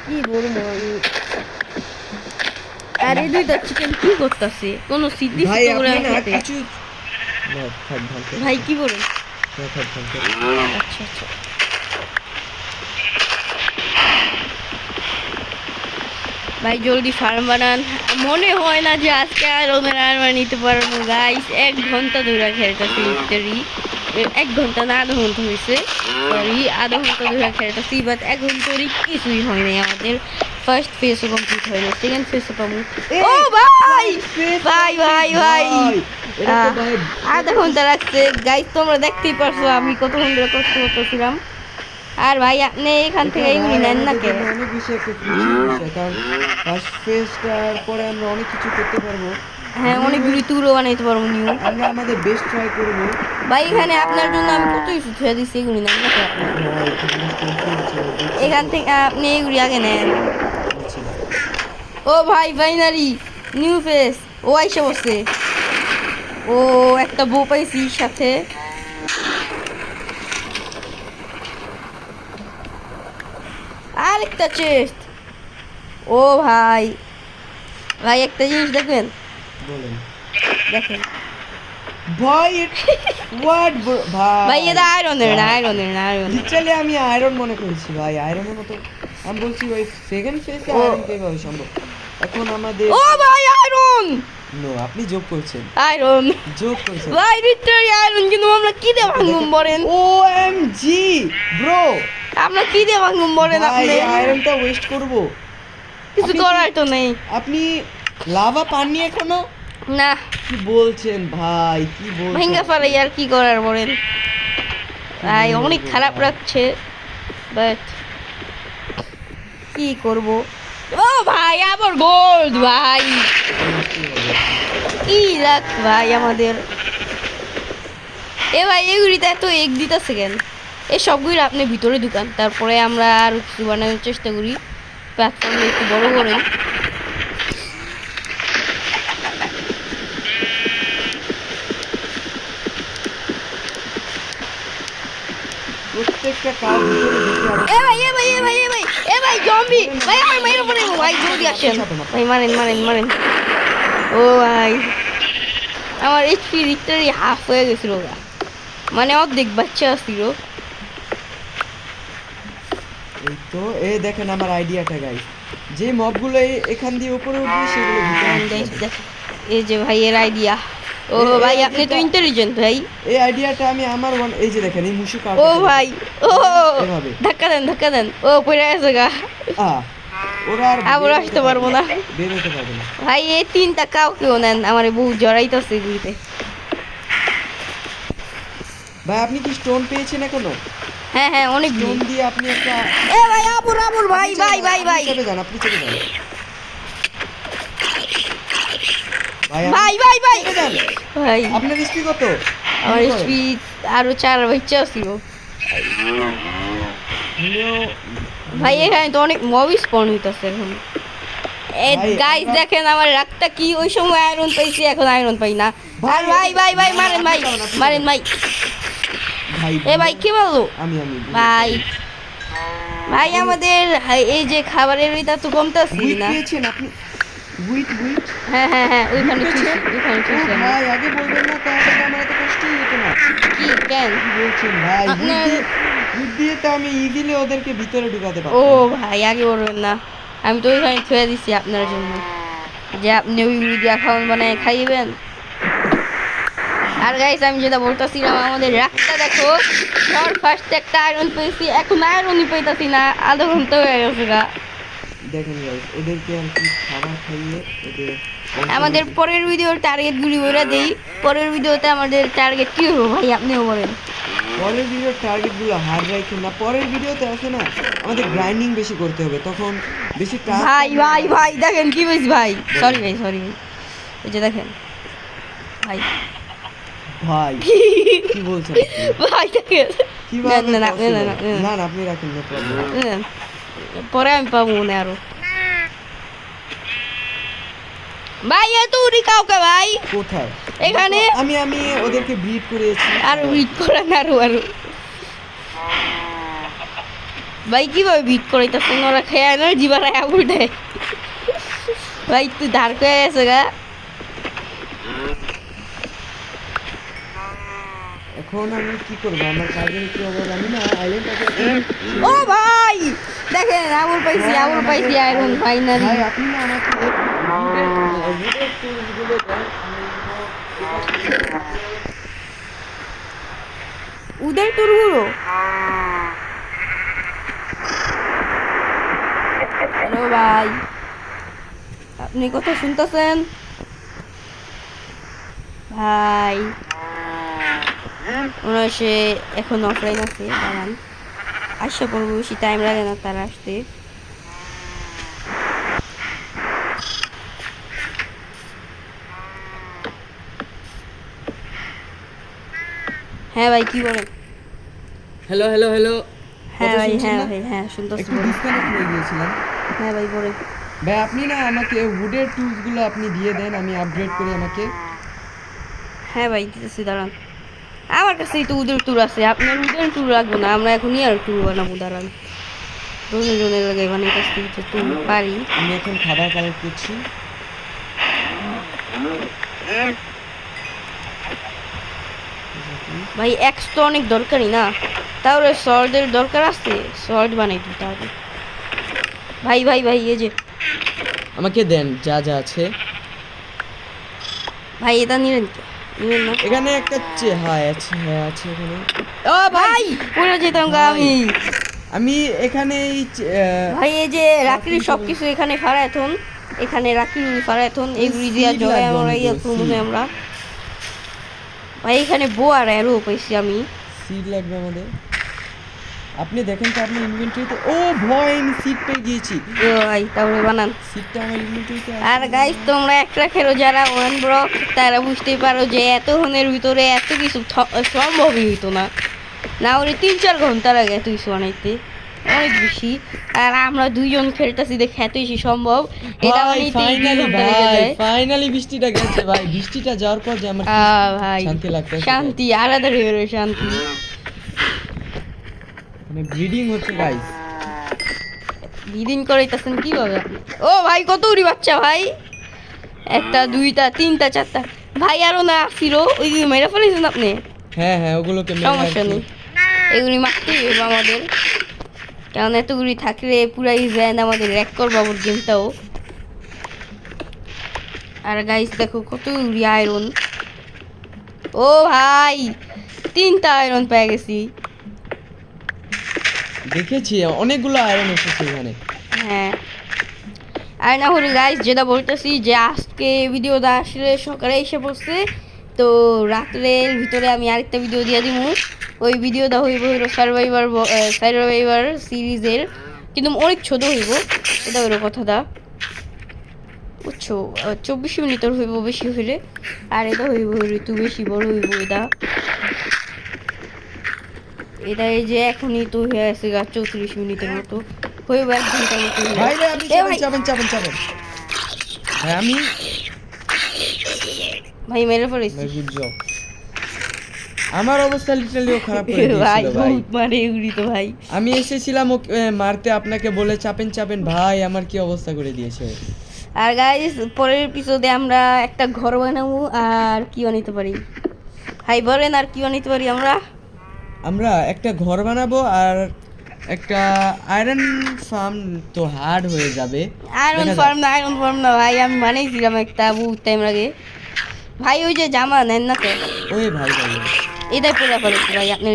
কি বলবো আমি? আর এই দুইটা চিকেন কি করতেছে? কোনো সিদ্ধি ভাই করে আপনি না খেতে? কিছু না, থাক ভাঙতে, ভাই কি বলেন? না, থাক ভাঙতে। আচ্ছা আচ্ছা। ভাই জলদি ফার্ম বানান। মনে হয় না যে আজকে আয়রনের আর্মার নিতে পারবো গাইস। 1 ঘন্টা ধরে খেলতেছি লিটারি। 1 ঘন্টা না, আধা ঘন্টা হয়েছে, সরি আধা ঘন্টা ধরে খেলতেছি, বাট 1 ঘন্টার কিছুই হয় নাই আমাদের। ফার্স্ট ফেজও কমপ্লিট হয় না, সেকেন্ড ফেজও পাবো। ও ভাই ভাই ভাই ভাই এটা তো ভাই আধা ঘন্টা লাগছে গাইস, তোমরা দেখতেই পারছো আমি কতক্ষণ ধরে কষ্ট করতেছিলাম। আর ভাই আপনি এখান থেকে এগুলি নেন না কেন? অনেক বেশি একটা খুশির বিষয়, কারণ ফার্স্ট ফেজটার পরে আমরা অনেক কিছু করতে পারবো। হ্যাঁ অনেকগুলি ট্যুরও বানাইতে পারবো নিউ। আমরা আমাদের বেস্ট ট্রাই করবো। ভাই এখানে আপনার জন্য আমি কত কিছু ছুঁয়ে দিচ্ছি, এগুলি নেন না কেন? এখান থেকে আপনি এগুলি আগে নেন। ও ভাই ফাইনালি নিউ ফেস ও আইসা বসে। ও একটা বউ পাইছি সাথে। আরেকটা চেস্ট। ও ভাই ভাই একটা জিনিস দেখবেন, বলেন দেখেন ভাই হোয়াট ভাই ভাই এটা আয়রনের না, আয়রনের না, আয়রনের। লিটারালি আমি আয়রন মনে করেছি ভাই, আয়রনের মতো। আমি বলছি ভাই সেকেন্ড ফেজে আয়রন কিভাবে সম্ভব? এখন আমাদের ও ভাই আয়রন, নো, আপনি যোগ করছেন, আয়রন যোগ করছেন। ভাই লিটারালি আয়রন, কিন্তু আমরা কি দিয়ে ভাঙুম বলেন? ওএমজি ব্রো, আমরা কি দিয়ে ভাঙুম বলেন? ভাই আপনি আয়রনটা ওয়েস্ট করব? কিছু আপনি করার তো নেই। আপনি লাভা পাননি এখনো? না কি বলছেন ভাই, কি বলছেন? ভাঙ্গা পারাই আর কি করার বলেন? ভাই অনেক খারাপ লাগছে, বাট কি করব? ও ভাই আবার গোল্ড ভাই, কি লাক ভাই আমাদের। এ ভাই এগুলিতে এত এক দিতেছে কেন? এই সবগুলি আপনি ভিতরে ঢুকান, তারপরে আমরা আর কিছু বানানোর চেষ্টা করি। প্ল্যাটফর্মে একটু বড় করেন। প্রত্যেকটা কাজ ভিতরে ঢুকে আরো এ ভাই এ ভাই এ ভাই এ ভাই এ ভাই জম্বি ভাই, আমার মাইরে পড়ে ভাই, জলদি আসেন ভাই, মারেন মারেন মারেন। ও ভাই আমার এইচপি লিটারালি হাফ হয়ে গেছিল গা, মানে অর্ধেক বাচ্চা ছিল। এই তো এই দেখেন আমার আইডিয়াটা গাইস, যে মবগুলো এখান দিয়ে উপরে উঠবে সেগুলো ভিতরে আসবে। এই যে ভাই এর আইডিয়া। ও ভাই আপনি তো ইন্টেলিজেন্ট ভাই। এই আইডিয়াটা আমি আমার এই যে দেখেন এই মুশু কাট। ও ভাই ও এভাবে ধাক্কা দেন ধাক্কা দেন, ও পড়ে গেছে গা। ওরা আর আবার আসতে পারবো না বের হতে পারবে না ভাই। এই তিনটা কাউকেও নেন, আমার বহু জড়াইতেছে এগুলিতে। ভাই। আপনি কি স্টোন পেয়েছেন এখনো? হ্যাঁ হ্যাঁ অনেক স্টোন দিয়ে আপনি একটা এ ভাই আবুর আবুর ভাই ভাই ভাই ভাই চেপে যান, আপনি চেপে যান ভাই ভাই ভাই ভাই চেপে যান। ভাই আপনার স্পিড কত? আমার স্পিড আরো 4 বাচ্চা ছিল হলেও ভাই এখানে তো অনেক মব স্পন হইতাছে এখন ভাই, গাইস আমরা- দেখেন আমার রাতটা কি ওই সময় আয়রন পাইছি এখন আয়রন পাই না ভাই, আর ভাই ভাই ভাই মারেন ভাই মারেন ভাই ভাই এ ভাই কি বললো আমি ভাই ভাই আমাদের এই যে খাবারের ওইটা তো কমতাছি উইট না পেয়েছেন আপনি? উইট উইট হ্যাঁ হ্যাঁ হ্যাঁ ওইখানে পেয়েছেন? চুষি ওইখানে ও চুষি আমি। ভাই আগে বলবেন না, তাহলে তো আমার এত কষ্টই হতো না। কি কেন কি বলছেন ভাই? আপনার- উইট দিয়ে তো আমি ইজিলি ওদেরকে ভিতরে ঢুকাতে ও পারতাম। ভাই আগে বলবেন না আমি তো ওইখানে ছুঁয়ে দিচ্ছি আপনার জন্য যে আপনি ওই মিডিয়া খাওয়ান বানায় খাইবেন আর গাইস আমি যেটা বলতেছিলাম আমাদের রাতটা দেখো সর ফার্স্ট একটা আয়রন পেয়েছি এখন আয়রনই পাইতাছি না আধা ঘন্টা হয়ে গেছে গা দেখেন গাইস, ওদেরকে আর কি খাবার খাইয়ে ওদের আমাদের পরের ভিডিওর টার্গেট গুলি বলে দেই পরের ভিডিওতে আমাদের টার্গেট কি হবে ভাই আপনিও বলেন পরের ভিডিওর টার্গেটগুলো হার রাখেন না। পরের ভিডিওতে আছে না, আমাদের গ্রাইন্ডিং বেশি করতে হবে, তখন বেশি টাস্ক ভাই ভাই ভাই দেখেন কি বলছি ভাই সরি ভাই এই যে দেখেন ভাই ভাই কি বলছেন? ভাই দেখেন কিভাবে না, না, possible? না, না, না, না। না না আপনি রাখেন না প্রবলেম। বুঝলেন? পরে আমি পাবো মনে আরো ভাই এত উড়ি কাউকে ভাই কোথায়? এখানে আমি আমি ওদেরকে ব্রিড করেছি। আরো বিট করেন আরো ভাই কিভাবে বিট করাইতেছেন ওরা খেয়ে না জীবারায় আবুল দেয় ভাই তুই ধার করে গেছে গা এখন আমি কি করবো? আমার কাজের কি হবে জানি না। আইল্যান্ডটাকে ও ভাই দেখেন আবুল পাইছি আয়রন ফাইনালি ভাই আপনি না আমাকে wood-এর tools-গুলো দেন, উদের টুরগুলো হ্যালো ভাই আপনি কথা শুনতেছেন ভাই মনে হয় সে এখন অফলাইন আছে দাঁড়ান আসা পড়বো বেশি টাইম লাগে না তার আসতে হ্যাঁ ভাই কি বলেন হ্যালো হ্যালো হ্যালো। হ্যাঁ ভাই শুনছেন হ্যাঁ না? ভাই হ্যাঁ শুনতেছি একটু বলেন ডিসকানেক্ট হয়ে গিয়েছিলাম। হ্যাঁ ভাই বলেন ভাই আপনি না আমাকে wood-এর tools-গুলো আপনি দিয়ে দেন, আমি আপগ্রেড করি আমাকে। হ্যাঁ ভাই দিতেছি দাঁড়ান আমার কাছেই তো উদের ট্যুর আছে আপনার উদের ট্যুর রাখবো না আমরা এখন ইয়ার ট্যুর বানাবো দাঁড়ান জনের লাগে মানে কাছ থেকে তো ট্যুর পারি আমি এখন খাবার কালেক্ট করছি। ভাই এক্স তো অনেক দরকারি না তাহলে শর্টের দরকার আছে শর্ট বানাই দিতে হবে ভাই ভাই ভাই এই যে আমাকে দেন যা যা আছে। ভাই এটা নিলেন তো নিলেন না এখানে একটা হ্যাঁ আছে, হ্যাঁ আছে এখানে। ও ভাই পড়ে যেতাম গা আমি আমি এখানে ভাই এই যে রাখির সবকিছু এখানে ফারায়থন এখানে রাখির ফারায়থন এইগুলি দিয়া Seed জয় লাগবে আমরা ইয়ে অনেকগুলো, করবো না seed। আমরা ভাই এখানে বো আর অ্যারো পাইছি আমি সিড লাগবে আমাদের। আপনি দেখেন তো আপনার ইনভেন্টরিতে। ও ভয়, আমি সিড পেয়ে গিয়েছি। ও ভাই তাহলে বানান সিডটা আমার ইনভেন্টরিতে আর গাইস তোমরা একটা খেলো যারা ওয়ান ব্লক তারা বুঝতেই পারো যে এতক্ষণের ভিতরে এত কিছু সম্ভবই হইতো না না হলে 3-4 ঘন্টা লাগে এত কিছু বানাইতে অনেক বেশি আর আমরা দুইজন খেলতেছি দেখে এত বেশি সম্ভব এটা বানাইতে 2 ঘন্টা লেগে যায় ফাইনালি বৃষ্টিটা গেছে ভাই। বৃষ্টিটা যাওয়ার পর যে আমার ভাই শান্তি লাগতেছে। শান্তি আলাদা লেভেলের শান্তি মানে ব্রিডিং হচ্ছে গাইস। ব্রিডিং করাইতেছেন কিভাবে আপনি ও ভাই কত উড়ি বাচ্চা ভাই 1টা 2টা 3টা 4টা ভাই আরো না আসিল ওই মেরে ফেলেছেন আপনি হ্যাঁ হ্যাঁ ওগুলোকে মেরে সমস্যা আর কি- নেই এগুলি মারতেই হবে আমাদের কারণ এতগুলি থাকলে পুরাই যায় আমাদের র্যাক করবো আবার গেমটাও আর গাইস দেখো কত উড়ি আয়রন ও ভাই 3টা আয়রন পেয়ে গেছি দেখেছি অনেকগুলো আয়রন এসেছে এখানে। হ্যাঁ আর না হলে গাইস যেটা বলতেছি যে আজকে ভিডিওটা আসলে সকালে এসে পড়ছে তো রাত্রের ভিতরে আমি আরেকটা ভিডিও দিয়ে দিব ওই ভিডিওটা হইব হইল সার্ভাইভার সিরিজের, কিন্তু অনেক ছোট হইব, এটা হইল কথাটা বুঝছো। 24 মিনিটের হইব বেশি হইলে, আর এটা হইব হইল একটু বেশি বড় হইব। এটা এই যে এখনই তো হয়ে আছে 34 মিনিটের মতো হইব, 1 ঘন্টার মতো হইব। ভাই রে আপনি এ ভাই, চাপেন ভাই আমি ভাই মেরে পড়েছি ভাই গুড জব। আমার অবস্থা লিটারালিও খারাপ করে ভাই, দিয়েছিল ভাই। বহুত মারে উড়ি তো ভাই। আমি এসেছিলাম ওকে মারতে, আপনাকে বলে চাপেন ভাই, আমার কি অবস্থা করে দিয়েছে। আর গাইস পরের এপিসোডে আমরা একটা ঘর বানাবো, আর কি বানাইতে পারি ভাই বলেন, আর কি বানাইতে পারি আমরা একটা ঘর বানাবো আর একটা আয়রন ফার্ম, তো হার্ড হয়ে যাবে। আয়রন ফার্ম না ভাই, আমি বানাইছিলাম একটা বহুত টাইম আগে ভাই। ওই যে জামা নেন না তো, ওই ভাই এটাই পরে ফেলেছি ভাই, আপনার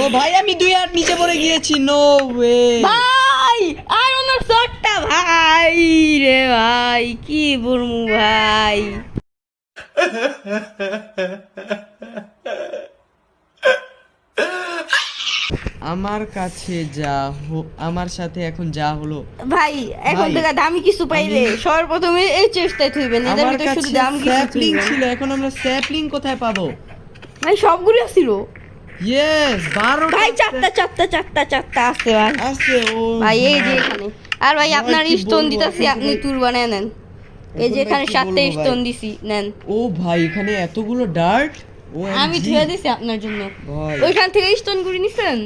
ও ভাই আমি 2 হাত নিচে পড়ে গিয়েছি, নো ওয়ে ভাই। আয়রনের শটটা ভাই রে ভাই, কি বলবো ভাই। আমার কাছে আমার সাথে এখন যা হলো ভাই এখন ভাই, থেকে দামি কিছু পাইলে সর্বপ্রথমে এই চেষ্টায় থইবেন, এদের আমার ভিতরে শুধু কাছে দামি কিছু স্যাপলিং থইবেন। ছিল, এখন আমরা স্যাপলিং কোথায় পাবো? ভাই সবগুলো ছিল ইয়েস 12 ভাই, চারটা আছে ভাই। আছে ও ভাই এই যে এখানে, আর ভাই ভাই, আপনার কি স্টোন বলবো, দিতেছি, এখন আপনি ভাই- টুর বানায় নেন। এই যে এখন এখানে ভাই কি 7টা বলবো স্টোন ভাই? দিছি, নেন। ও ভাই এখানে এতগুলো ডার্ট, ও আমি ধুয়ে দিছি আপনার জন্য। ভাই ওইখান থেকে স্টোন গুড়ি নিছেন,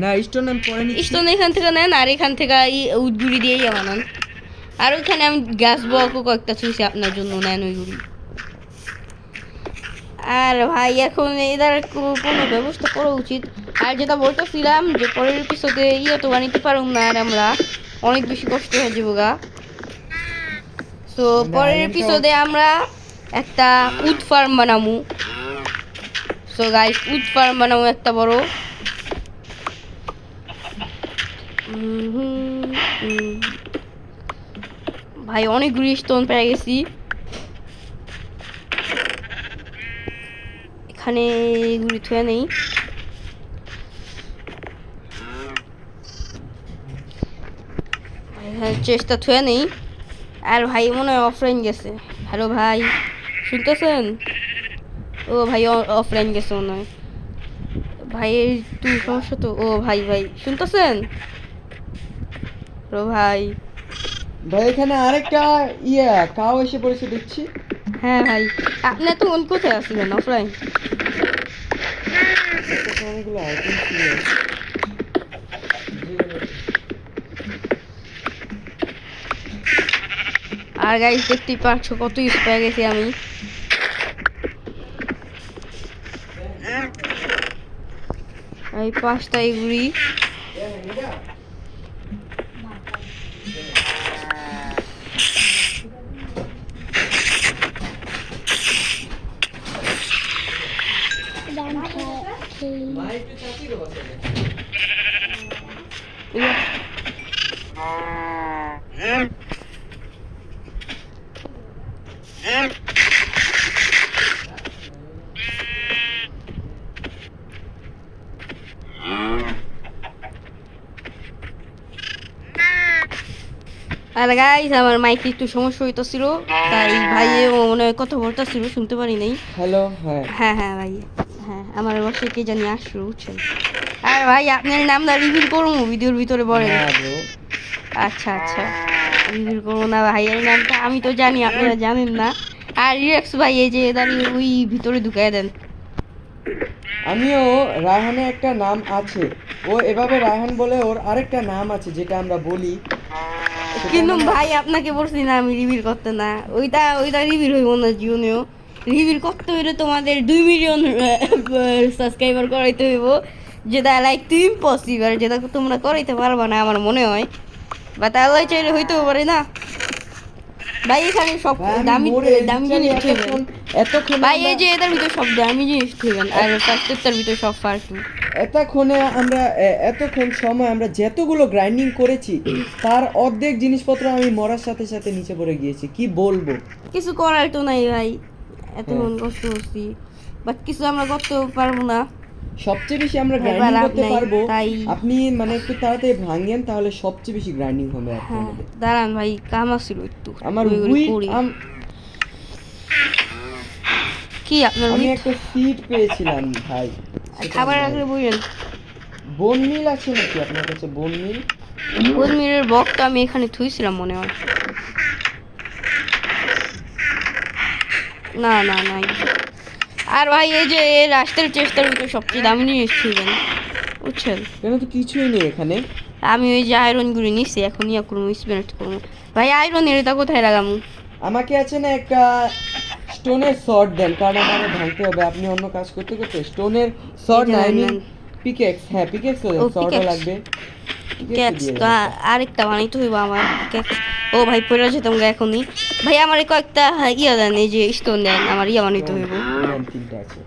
না স্টোন আমি পরে নিচ্ছি। স্টোন এখান থেকে নেন, আর এখান থেকে উটগুড়ি দিয়েই বানান। আর ওইখানে আমি গ্যাস বকও কয়েকটা ছুঁছি আপনার জন্য, নেন ওইগুলি। আর ভাই এখন এদের কোনো ব্যবস্থা করা উচিত। আর যেটা বলতেছিলাম যে পরের এপিসোডে তো বানাইতে পারুম না, আর আমরা অনেক বেশি কষ্ট হয়ে যাবো গা। তো পরের এপিসোডে আমরা একটা উড ফার্ম বানাবো। সো গাইস উড ফার্ম বানাবো একটা বড়। ভাই অনেকগুলি স্টোন পেয়ে গেছি। এখানে এগুলি থুয়ে নেই। এখানে চেষ্টা থুয়ে নেই। আর ভাই মনে হয় অফলাইন গেছে। হ্যালো ভাই, শুনতেছেন? ও ভাই অফলাইন গেছে মনে হয়। ভাই তুই সমস্যা তো। ও ভাই শুনতেছেন? ও ভাই ভাই এখানে আরেকটা কাও এসে পড়েছে দেখছি। হ্যাঁ ভাই, আপনি তো কোথায় আসছিলেন? অফলাইন? অনেকগুলো আইটেম ছিল। আর গাইস দেখতেই পাচ্ছ কত ইউজ পেয়ে গেছি আমি। এই 5টা এগুলি। আর গাইস আমার মাইকে একটু সমস্যা হইতেছিল, তাই ভাইও মনে হয় কথা বলতেছিল, শুনতে পারি নাই। হ্যালো হ্যাঁ হ্যাঁ ভাই, হ্যাঁ আমার বাসায় কে জানি আসলো, বুঝছেন। আর ভাই আপনার নামটা রিভিল করবো ভিডিওর ভিতরে বলেন। হ্যাঁ ব্রো, আচ্ছা রিভিল করবো না ভাইয়ের নামটা, আমি তো জানি আপনারা জানেন না। আর রিয়াক্স ভাই এই যে দাঁড়িয়ে ওই ভিতরে ঢুকাই দেন। আমিও রায়হানের একটা নাম আছে, ও এভাবে রায়হান বলে ওর আরেকটা নাম আছে যেটা আমরা বলি। কিন্তু ভাই আপনাকে বলছি না আমি রিভিল করতে না, ওইটা রিভিল হইব না জীবনেও। রিভিল করতে হইলে তোমাদের 2 মিলিয়ন সাবস্ক্রাইবার করাইতে হইব, যেটা লাইক টু ইম্পসিবল, যেটা তোমরা করাইতে পারবা না আমার মনে হয়, বা তাহলে চাইলে হইতেও পারে না। ভাই এখানে সব ভাই, আমি দামি মরে দামি literally জিনিস থইবেন এতক্ষণ ভাই, এই যে এদের ভিতরে সব দামি জিনিস থইবেন, আর ফার্স্টের ভিতরে সব ফালতু। এতক্ষণ সময় আমরা যতগুলো গ্রাইন্ডিং করেছি তার অর্ধেক জিনিসপত্র আমি মরার সাথে সাথে নিচে পড়ে গিয়েছি, কি বলবো। কিছু করার তো নাই ভাই, এতক্ষণ কষ্ট করছি, বাট কিছু আমরা করতেও পারবো না। সবচেয়ে বেশি আমরা এবার গ্রাইন্ডিং লাভ করতে নাই, পারবো তাই আপনি মানে একটু তাড়াতাড়ি ভাঙেন তাহলে সবচেয়ে বেশি গ্রাইন্ডিং হবে আর কি হ্যাঁ আমাদের। দাঁড়ান ভাই কাম আসছিল একটু আমার ওইগুলি হুইট করি। কি আপনার আমি উইট একটা সিড পেয়েছিলাম ভাই, সেটা খাবার নাই। রাখলে বললেন বোন মিল আছে নাকি আপনার কাছে? বোন মিল কোলমিরের বকটা আমি এখানে থুইছিলাম মনে হয়। না না নাই। আর ভাই এই যে রাস্তার চেষ্টার ভিতরে সবচেয়ে দামি জিনিস থুইবেন বুঝছেন। কেন তো কিছুই নেই এখানে। আমি ওই যে আয়রনগুলো নিছি এখন ইয়া করবো স্পেন্ড করবো। ভাই আয়রনের এটা কোথায় লাগামু? আমাকে আছে না একটা স্টোনের শর্ট দেন, কারণ আমার ভাঙতে হবে। আপনি অন্য কাজ করতে করতে স্টোনের শর্ট এই যে না, আই মিন নেন। পিকেক্স। হ্যাঁ পিকেক্স দেন, ও, শর্টও pickaxe। লাগবে। ক্যাক্স তো আরেকটা বানাইতে হইব আমার ক্যাক্স। ও ভাই পড়ে যেতাম গা এখনই। ভাই আমার এই কয়েকটা ইয়া দেন, এই যে স্টোন দেন, আমার ইয়া বানাইতে হইব। তিনটা আছে।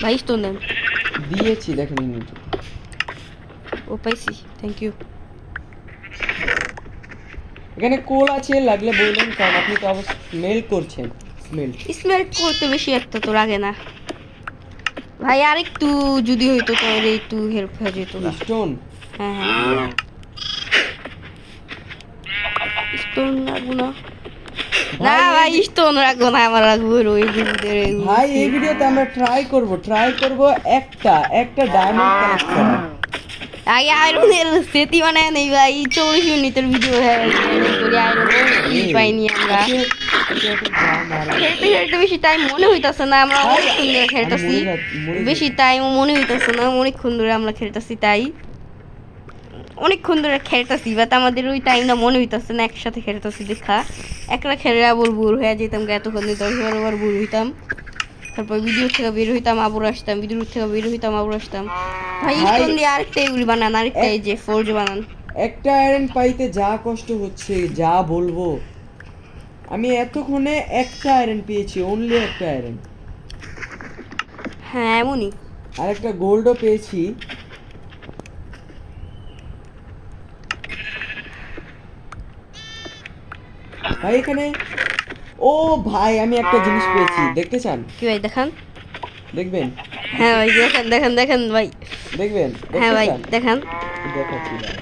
ভাই স্টোন দেন। দিয়েছি দেখেন মিনিট। ও পাইছি, থ্যাংক ইউ। এখানে কোল আছে, লাগলে বললেন, কারণ আপনি তো অবশ্য স্মেল করছেন। স্মেল স্মেল করতে বেশি একটা তো লাগে না ভাই, আরেকটু যদি হইতো তাহলে একটু হেল্প হয়ে যেত গা। স্টোন হ্যাঁ হ্যাঁ স্টোন রাখবো না। না ভাই স্টোন রাখবো না, আমার রাখবো ওই ভাই এই ভিডিওতে আমরা ট্রাই করব একটা ডায়মন্ড কালেক্ট করা। আগে আয়রনের সেটি বানায় নেই ভাই, 40 মিনিটের ভিডিও হয়ে গেছে আয়রন পাইনি আমরা। খেলতে খেলতে বেশি টাইম মনে হইতাছে না, আমরা অনেকক্ষণ ধরে খেলতেছি। বেশি টাইম মনে হইতাছে না, অনেকক্ষণ ধরে আমরা খেলতেছি, তাই অনেকক্ষণ ধরে খেলতেছি, বাট আমাদের ওই টাইমটা মনে হইতাছে না একসাথে খেলতেছি দেখা। একলা খেলে আবার বুড় হয়ে যেতাম, এতক্ষণ 10 বার বুড় হইতাম, তারপর ভিডিও থেকে বের হইতাম আবার আসতাম, ভিডিও থেকে বের হইতাম আবার আসতাম। ভাই স্টোন দিয়ে আরেকটা এগুলি বানান, আরেকটা এই যে ফোর্জ বানান। একটা আয়রন পাইতে যা কষ্ট হচ্ছে যা বলবো। আমি এতক্ষণে একটা আয়রন পেয়েছি, অনলি একটা আয়রন। হ্যাঁ এমনই। আর একটা গোল্ডও পেয়েছি। ভাই এখানে, ও ভাই আমি একটা জিনিস পেয়েছি, দেখতে চান? কি ভাই দেখান? দেখবেন? হ্যাঁ ভাই দেখেন দেখেন দেখেন ভাই। দেখবেন? হ্যাঁ দেখতে ভাই চান? দেখান। দেখাচ্ছি ভাই।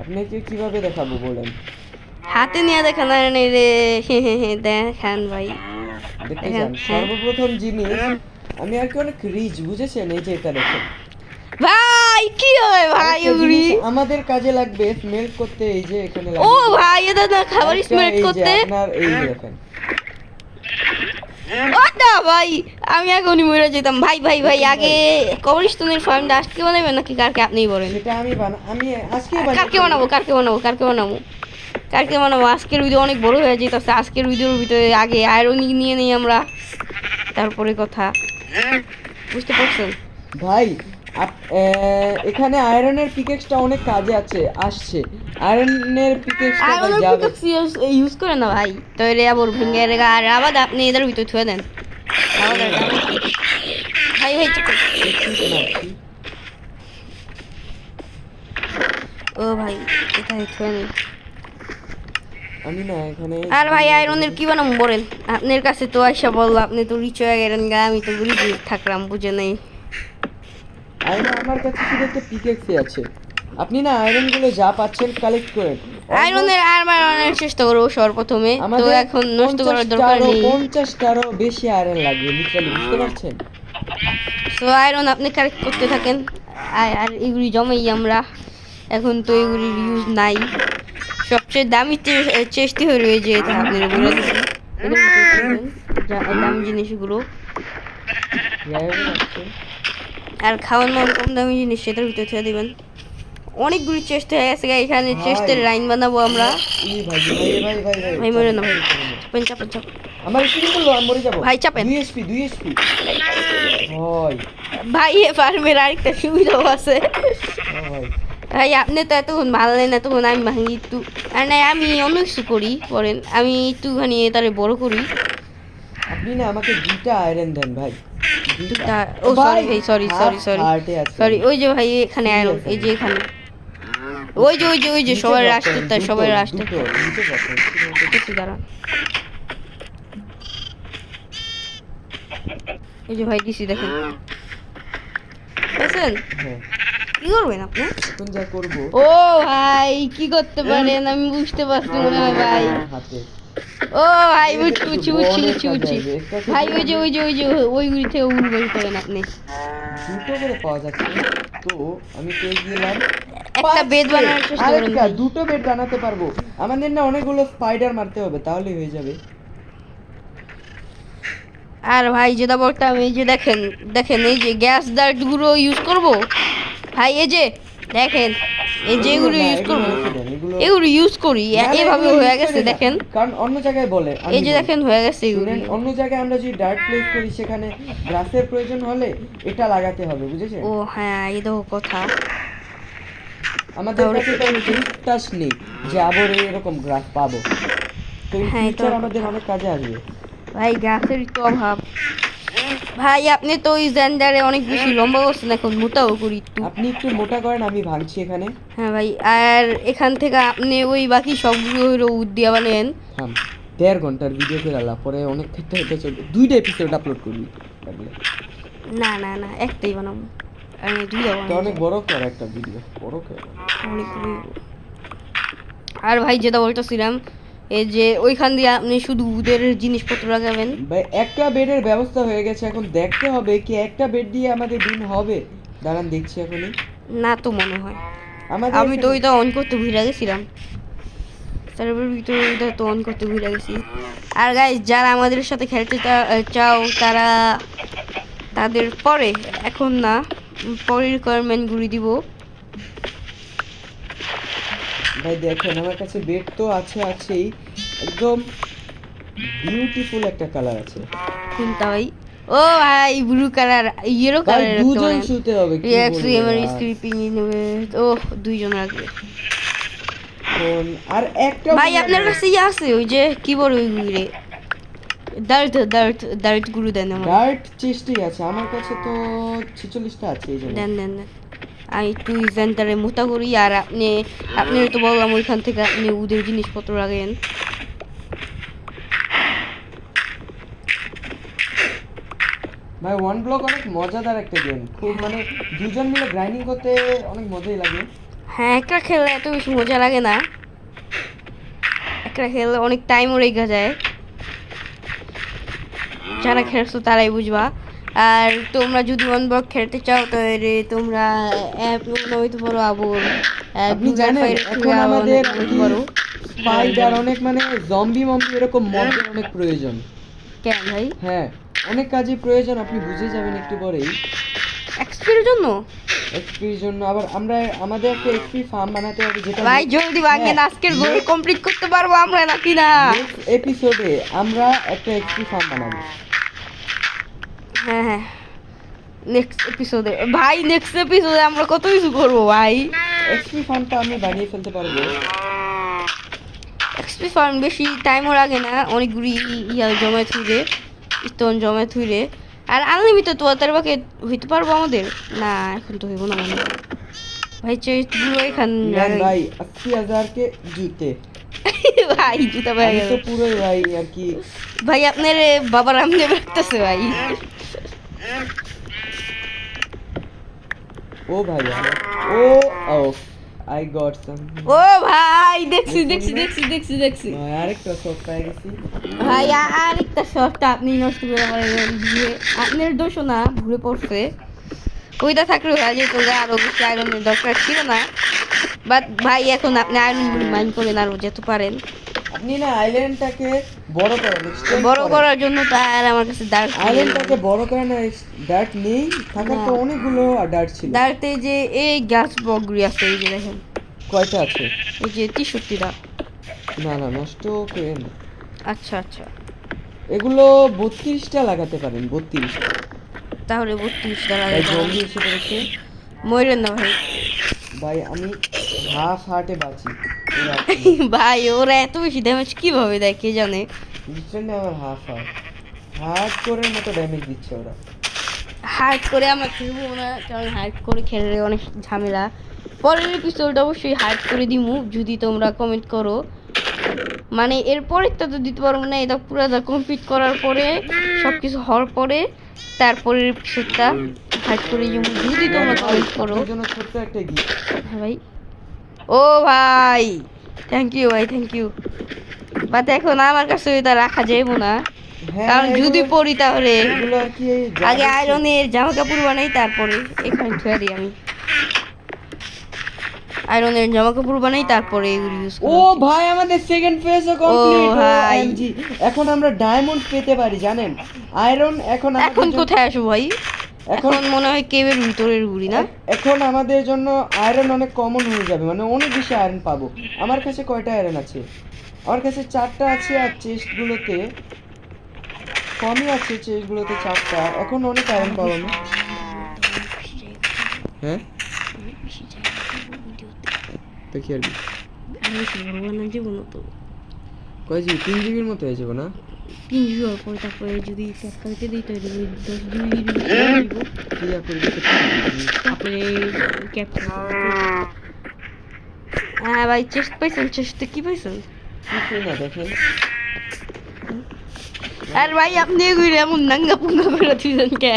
আপনাকে কিভাবে দেখাবো বলেন? হাতে নিয়ে দেখান আর নেই রে দেখান ভাই। দেখতে দেখেন, চান? হ্যাঁ। সর্বপ্রথম জিনিস, আমি আর কি অনেক রিচ, বুঝেছেন? এই যে এটা দেখেন। ভাই কি হয় ভাই আরেকটা ওগুলি? জিনিস আমাদের কাজে লাগবে স্মেল করতে, এই যে এখানে ও লাগবে। ভাই এটা না খাবার আরেকটা স্মেল এই যে করতে। আপনার এই যে দেখেন। ওটা ভাই আমি এখনই মরে যেতাম। ভাই ভাই ভাই আগে কবরস্থানের ফার্মটা আজকে বানাবেন নাকি কালকে আপনিই বলেন? সেটা আমি আজকে কালকে বানাবো কালকে বানাবো কালকে বানাবো কালকে বানাবো। আজকের ভিডিও অনেক বড় হয়ে যেতেছে, আজকের ভিডিওর ভিতরে আগে আয়রন নিয়ে নেই আমরা, তারপরে কথা। বুঝতে পারছেন ভাই? এখানে আয়রনের পিকেক্সটা অনেক কাজে আসছে। আয়রনের পিকেক্সটা ভাই আয়রনের যাবে। পিকেক্স ইউজ করে না ভাই, তাহলে আবার ভেঙে রেখে আর আবার আপনি এদের ভিতরে থুয়ে দেন। আবার ভাই ভাই ও ভাই কোথায় থুয়ে নেই। আমি না এখানে আর ভাই আয়রনের কি বানাবো বলেন? আপনার কাছে তো আইসা বললো আপনি তো রিচ হয়ে গেলেন গা, আমি তো গরিব থাকলাম, বুঝে নেই। আয়রন আমার কাছে শুধু একটা পিকেক্সই আছে। আপনি না আয়রনগুলো যা পাচ্ছেন কালেক্ট করেন। আয়রনের আর বানানোর চেষ্টা করবো সর্বপ্রথমে, তো এখন নষ্ট করার দরকার নেই। 50টারও বেশি আয়রন লাগবে লিটারালি, বুঝতে পারছেন? সো আয়রন আপনি কালেক্ট করতে থাকেন, আর এগুলি জমাই আমরা। এখন তো এগুলির ইউজ নাই। সবচেয়ে দামি চেষ্টি হয়ে রয়েছে এটা আপনারা বলে দিচ্ছি, দামি জিনিসগুলো। আর খাওয়ানো কম দামি জিনিস সেটার ভিতরে ছেড়ে দেবেন। অনেকগুলি চেষ্টা হয়ে গেছে এখানে, চেষ্টের লাইন বানাবো আমরা। ভাই মরে না ভাই, চাপেন চাপেন চাপেন। আমার স্পিন করলো, আমি মরে যাবো ভাই চাপেন। 2 এসপি হয় ভাই এ ফার্মের আরেকটা সুবিধাও আছে। হয়। ভাই আপনি তো এতক্ষণ ভালো নেন, এতক্ষণ আমি ভাঙি একটু। আর না আমি অন্য কিছু করি বলেন, আমি একটুখানি তারে বড় করি। আপনি না আমাকে 2টা আয়রন দেন ভাই। ও সরি ভাই, সরি সরি সরি সরি। ওই যে ভাই এখানে আয়রন, এই যে এখানে, ওই যে সবাই রাষ্ট্র, সবাই রাষ্ট্র। দাঁড়ান এই যে ভাই দিছি দেখেন দেখছেন হ্যাঁ কি করবেন আপনি এখন যা করবো ও ভাই কি করতে পারেন আমি বুঝতে পারছি মনে হয় ভাই হাতে ও ভাই বুঝছি ভাই ওই যে ওইগুলি থেকে উড় বের করেন আপনি দুটো করে পাওয়া যাচ্ছে তো আমি পেয়ে গেলাম একটা বেড বানানোর চেষ্টা করেন আরেকটা ভাই। দুটো বেড বানাতে পারবো আমাদের না অনেকগুলো স্পাইডার মারতে হবে তাহলেই হয়ে যাবে আর ভাই যেটা বলতাম এই যে দেখেন দেখেন এই যে গ্যাস ডার্ট গুলো ইউজ করব ভাই এই যে দেখেন এই যে এগুলো না, ইউজ করব রেখে দেন, এগুলো ইউজ করি না, না, এভাবে এগুলো হয়ে use গেছে করি না। দেখেন কারণ অন্য জায়গায় বলে আমি এই যে বলি। দেখেন হয়ে গেছে এগুলো শুনেন, অন্য জায়গায় আমরা যদি ডার্ট প্লেস করি সেখানে গ্রাসের প্রয়োজন হলে এটা লাগাতে হবে বুঝেছেন ও হ্যাঁ এই তো কথা আমাদের তাহলে কাছে তো বিশ্বাস নেই যে আবার এরকম গ্রাস পাবো তো এই হ্যাঁ, এটাও ফিউচার কথা। আমাদের অনেক কাজে আসবে ভাই গাছের তো অভাব ভাই আপনি তো ওই জেন্ডারে অনেক বেশি লম্বা করছেন এখন মোটাও করি একটু আপনি একটু মোটা করেন আমি ভাঙছি এখানে হ্যাঁ ভাই আর এখান থেকে আপনি ওই বাকি সবগুলো হইলো উদ্দিয়া বানেন থাম 1.5 ঘন্টার ভিডিও করে আলা পরে অনেক ক্ষেত্রে হতে চলবে 2টা এপিসোড আপলোড করবি তাহলে না একটাই বানাবো আমি দুইটা তো বানাবো অনেক বড় কর একটা ভিডিও বড় কর অনেকগুলো আর ভাই যেটা বলতেছিলাম এই যে ওইখান দিয়ে আপনি শুধু উদের জিনিসপত্র লাগাবেন ভাই একটা বেডের ব্যবস্থা হয়ে গেছে এখন দেখতে হবে কি একটা বেড দিয়ে আমাদের দিন হবে দাঁড়ান দেখছি এখনই না তো মনে হয় আমাদের আমি তো এখানে- ওইটা অন করতে ভুলে গেছিলাম সার্ভার ভিতরে ওইটা তো অন করতে ভুলে গেছি আর গাইস যারা আমাদের সাথে খেলতে চাও তারা তাদের পরে এখন না পরে রিকোয়ারমেন্টগুলি দিব ভাই দেখেন আমার কাছে বেড তো আছেই একদম বিউটিফুল একটা কালার আছে কোনটা ভাই ও ভাই ব্লু কালার ইয়েলো ভাই কালার দুজন শুতে হবে কি এক্সট্রিমার বলবো আর। স্লিপিং ইন ও দুইজন লাগবে এখন আর একটা ভাই বললাম আপনার না। কাছে ইয়ে আছে ওই যে কি বলে ওইগুলি রে ডার্ট গুলো দেন আমার ডার্ট চেস্টই আছে আমার কাছে তো 46টা আছে এই জন্য দেন আমি একটু ইভেন্টারে মোটা করি আর আপনি তো বললাম ওইখান থেকে আপনি উদের জিনিসপত্র লাগেন ভাই ওয়ান ব্লক অনেক মজাদার একটা গেম খুব মানে দুজন মিলে গ্রাইন্ডিং করতে অনেক মজাই লাগে হ্যাঁ একটা খেললে এত বেশি মজা লাগে না একটা খেললে অনেক টাইমও রেখে যায় যারা খেলছো তারাই বুঝবা আর তোমরা যদি ওয়ান ব্লক খেলতে চাও তাহলে তোমরা অ্যাপ নইতে পারো আবুল আপনি জানেন এখন আমাদের স্পাইডার অনেক মানে জম্বি মম্বি এরকম মবের অনেক প্রয়োজন কেন ভাই হ্যাঁ অনেক কাজে প্রয়োজন আপনি বুঝে যাবেন একটু পরেই এক্সপির জন্য এক্সপির জন্য আবার আমরা আমাদের একটা এক্সপি ফার্ম বানাতে হবে যেটা ভাই জলদি ভাঙেন হ্যাঁ, আজকের গোল কমপ্লিট করতে পারবো আমরা নাকি না এপিসোডে আমরা একটা এক্সপি ফার্ম বানাবো হ্যাঁ নেক্সট এপিসোডে ভাই নেক্সট এপিসোডে আমরা কত কিছু করবো ভাই এক্সপি ফার্মটা আমি বানিয়ে ফেলতে পারবো এক্সপি ফার্ম বেশি টাইমও লাগে না অনেকগুলি ইয়া জমা থুইরে স্টোন জমা থুইরে আর আনলিমিটেড তো তার বাকি হইতে পারবো আমাদের না এখন তো হইব না মানে ভাই চেস্টগুলো এখান ইয়ান ভাই 80,000 কে জুতে ভাই জুতা ভাই আমি তো পুরোই ভাই আর কি ভাই আপনার বাবার আমনে রাখতেছে ভাই ও ভাই ও ও আই গট সাম ও ভাই দেখছি আরেকটা সব পেয়ে গেছি ভাই আরেকটা শর্টটা আপনি নষ্ট করে পারেন দিয়ে আপনার দোষও না ভুলে পড়ছে ওইটা থাকলে হয়ে যেত যে আরো বেশি আয়রনের দরকার ছিল না বাট ভাই এখন আপনি আয়রন মাইন্ড করেন আরো যেতে পারেন আপনি না আইল্যান্ডটাকে বড় করেন extend বড় করেন। করার জন্য তার আমার কাছে ডার্ক আইল্যান্ডটাকে বড় করেন আর ডার্ট নেই থাকার তো না। অনেকগুলো ডার্ট ছিল ডার্কতে যে এই গ্যাস বকগুলি আছে এই যে দেখেন কয়টা আছে এই যে 63টা না না নষ্ট করেন না। আচ্ছা এগুলো 32টা লাগাতে পারেন 32টা তাহলে 32টা ভাই লাগে জলদি এসে পড়েছে মরেন না ভাই ভাই আমি হাফ হার্টে বাঁচি ওরা ভাই ওরা এত বেশি ড্যামেজ কিভাবে দেয় কে জানে লিটারালি আমার হাফ হার্ট করে মতো ড্যামেজ দিচ্ছে ওরা হার্ড করে আমরা খেলবো না কারণ হার্ড করে খেললে অনেক ঝামেলা পরের এপিসোড অবশ্যই হার্ড করে দিমু যদি তোমরা কমেন্ট করো মানে এরপরেরটা তো দিতে পারবো না এটা পুরোটা কমপ্লিট করার পরে সব কিছু হওয়ার পরে তারপরের এপিসোডটা হাইড করে যাবো যদি তোমরা কমেন্ট করো। আপনার জন্য ছোট্ট একটা গিফট। হ্যাঁ ভাই, ও ভাই থ্যাংক ইউ ভাই, থ্যাংক ইউ। বাট এখন আমার কাছে এটা রাখা যাইব না, কারণ যদি পড়ি তাহলে এগুলো আর কি আগে আয়রনের জামা কাপড় বানাই, তারপরে এখানে থুয়ে দিই আমি। আয়রনের জামা কাপড় বানাই, তারপরে এগুলো ইউজ ও ভাই আমাদের সেকেন্ড ফেজও কমপ্লিট। ভাই। এখন আমরা ডায়মন্ড পেতে পারি জানেন। আয়রন এখন আমাদের এখন জন্য- কোথায় আসবো ভাই? এখন এখন মনে হয় কেবের ভিতরের গুড়ি না? এখন আমাদের জন্য আয়রন অনেক কমন হয়ে যাবে, মানে অনেক বেশি আয়রন পাবো। আমার কাছে কয়টা আয়রন আছে? আমার কাছে 4টা আছে, আর চেস্টগুলোতে কমই আছে, চেস্টগুলোতে 4টা। এখন অনেক আয়রন পাবো আমি। হ্যাঁ তো কি আর কি? কয় জিবি? 3 জিবির মতো হয়ে যাবো না? 3 জিবি হওয়ার পরে তারপরে যদি ক্যাপকালকে দিই তাহলে 10 জিবি দিব, কি আর করবি? তারপরে ক্যাপকাল। হ্যাঁ ভাই, চেস্ট পাইছেন? চেস্টে কি পাইছেন? কিছুই না দেখেন। আর ভাই আপনি এগুলো এমন নাঙ্গা পুঙ্গা করে দিয়েছেন কে?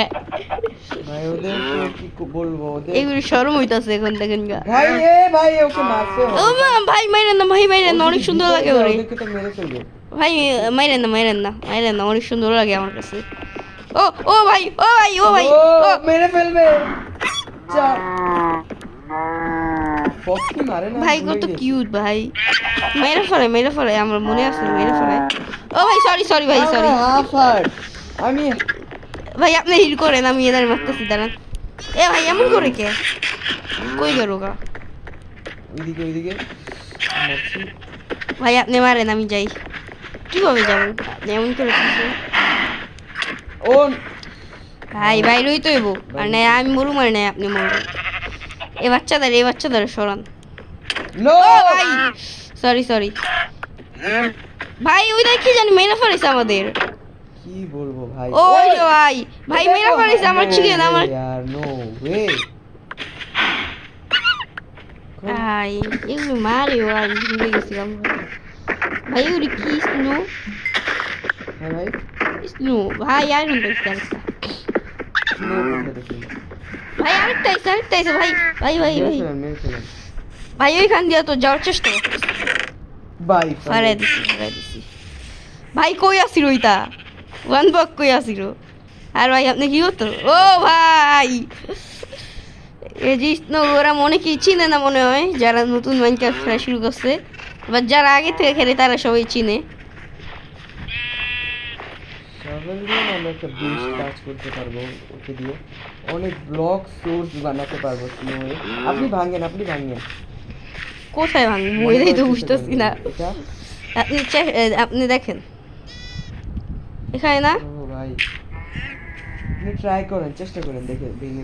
ভাই ওদের কি বলবো, ওদের এগুলো শরম হইতাছে এখন, দেখেন গা। ভাই ভাই ওকে মারতে হবে। ও মা, ভাই মাইরেন না, ভাই মাইরেন না, অনেক সুন্দর লাগে ওরে। ওদেরকে তো মেরে ফেলবে। ভাই মাইরেন না, মাইরেন না, মাইরেন না, অনেক সুন্দর লাগে আমার কাছে। ও ও ভাই, ও ভাই, ও ভাই, ও ও মেরে ফেলবে। যা ফক্স কি মারে না? ভাই কত কিউট ভাই। মেরে ফেলে আমার মনে আছে, মেরে ফেলে। ও ভাই সরি সরি ভাই, সরি আমি ভাই, আপনি হিল করেন, আমি এদের মারতেছি, দাঁড়ান। এ ভাই এমন করে কে? কই গেল গা? ওইদিকে মারছি। ভাই আপনি মারেন, আমি যাই। কিভাবে যাবো? আপনি এমন করে দিচ্ছেন। ও ভাই বাইরেই তো এবো, আর নাই আমি মরু, মানে নাই আপনি মরবেন। এই বাচ্চাদের সরান। নো ও ভাই সরি সরি ভাই, ওই কি জানি মেরে ফেলেছে আমাদের। কি বলবো ভাই? ওই যে ভাই, ভাই মেরে ফেলেছে আমার চিকেন, আমার यार নো ওয়ে। ভাই এগুলো মারে, ও আমি ভুলে গেছিলাম ভাই। ওরে কি স্নো, হ্যাঁ ভাই স্নো ভাই, আয়রন পাইছে আরেকটা। স্নো করতে দেখি। ভাই আরেকটা আইছে ভাই, ভাই ভাই ভাই মেরে ফেলেন ভাই, ওইখান দিয়ে তো যাওয়ার চেষ্টা করতেছি। ভাই। ফারাই দিছি ভাই। কই আসিল ওইটা? ওয়ান বক কই আসিল? আর ভাই আপনি কি হতো? ও ভাই এই যে স্নো, ওরা মনে কি চিনে না মনে হয়, যারা নতুন মাইনক্রাফট খেলা শুরু করছে। এবার যারা আগে থেকে খেলে তারা সবাই চিনে। শাভেল দিয়ে আমরা একটা বেস্ট কাজ করতে পারবো, ওকে দিয়ে অনেক ব্লক সোর্স বানাতে পারবো স্নোয়ে। আপনি ভাঙেন। কোথায় ভাঙবো এটাই তো বুঝতেছি না। এটা আপনি দেখেন এখানে না। ও ভাই আপনি ট্রাই করেন, চেষ্টা করেন, দেখে ভেঙে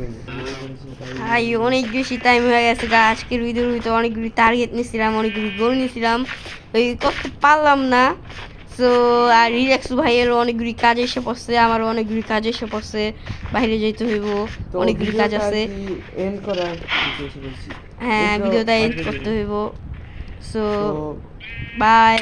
ভাই অনেক বেশি টাইম হয়ে গেছে গা। আজকের ভিডিওর ভিতরে অনেকগুলি টার্গেট নিয়েছিলাম, অনেকগুলি গোল নিয়েছিলাম, ওই করতে পারলাম না। সো আর রিল্যাক্স ভাইয়েরও অনেকগুলি কাজ এসে পড়ছে, আমারও অনেকগুলি কাজ এসে পড়ছে, বাইরে যেতে হইব, অনেকগুলি কাজ আছে। এন্ড করার বলছি। হ্যাঁ Intro ভিডিওটা এন্ড আগে করতে দিই। হইব। সো তো বাই।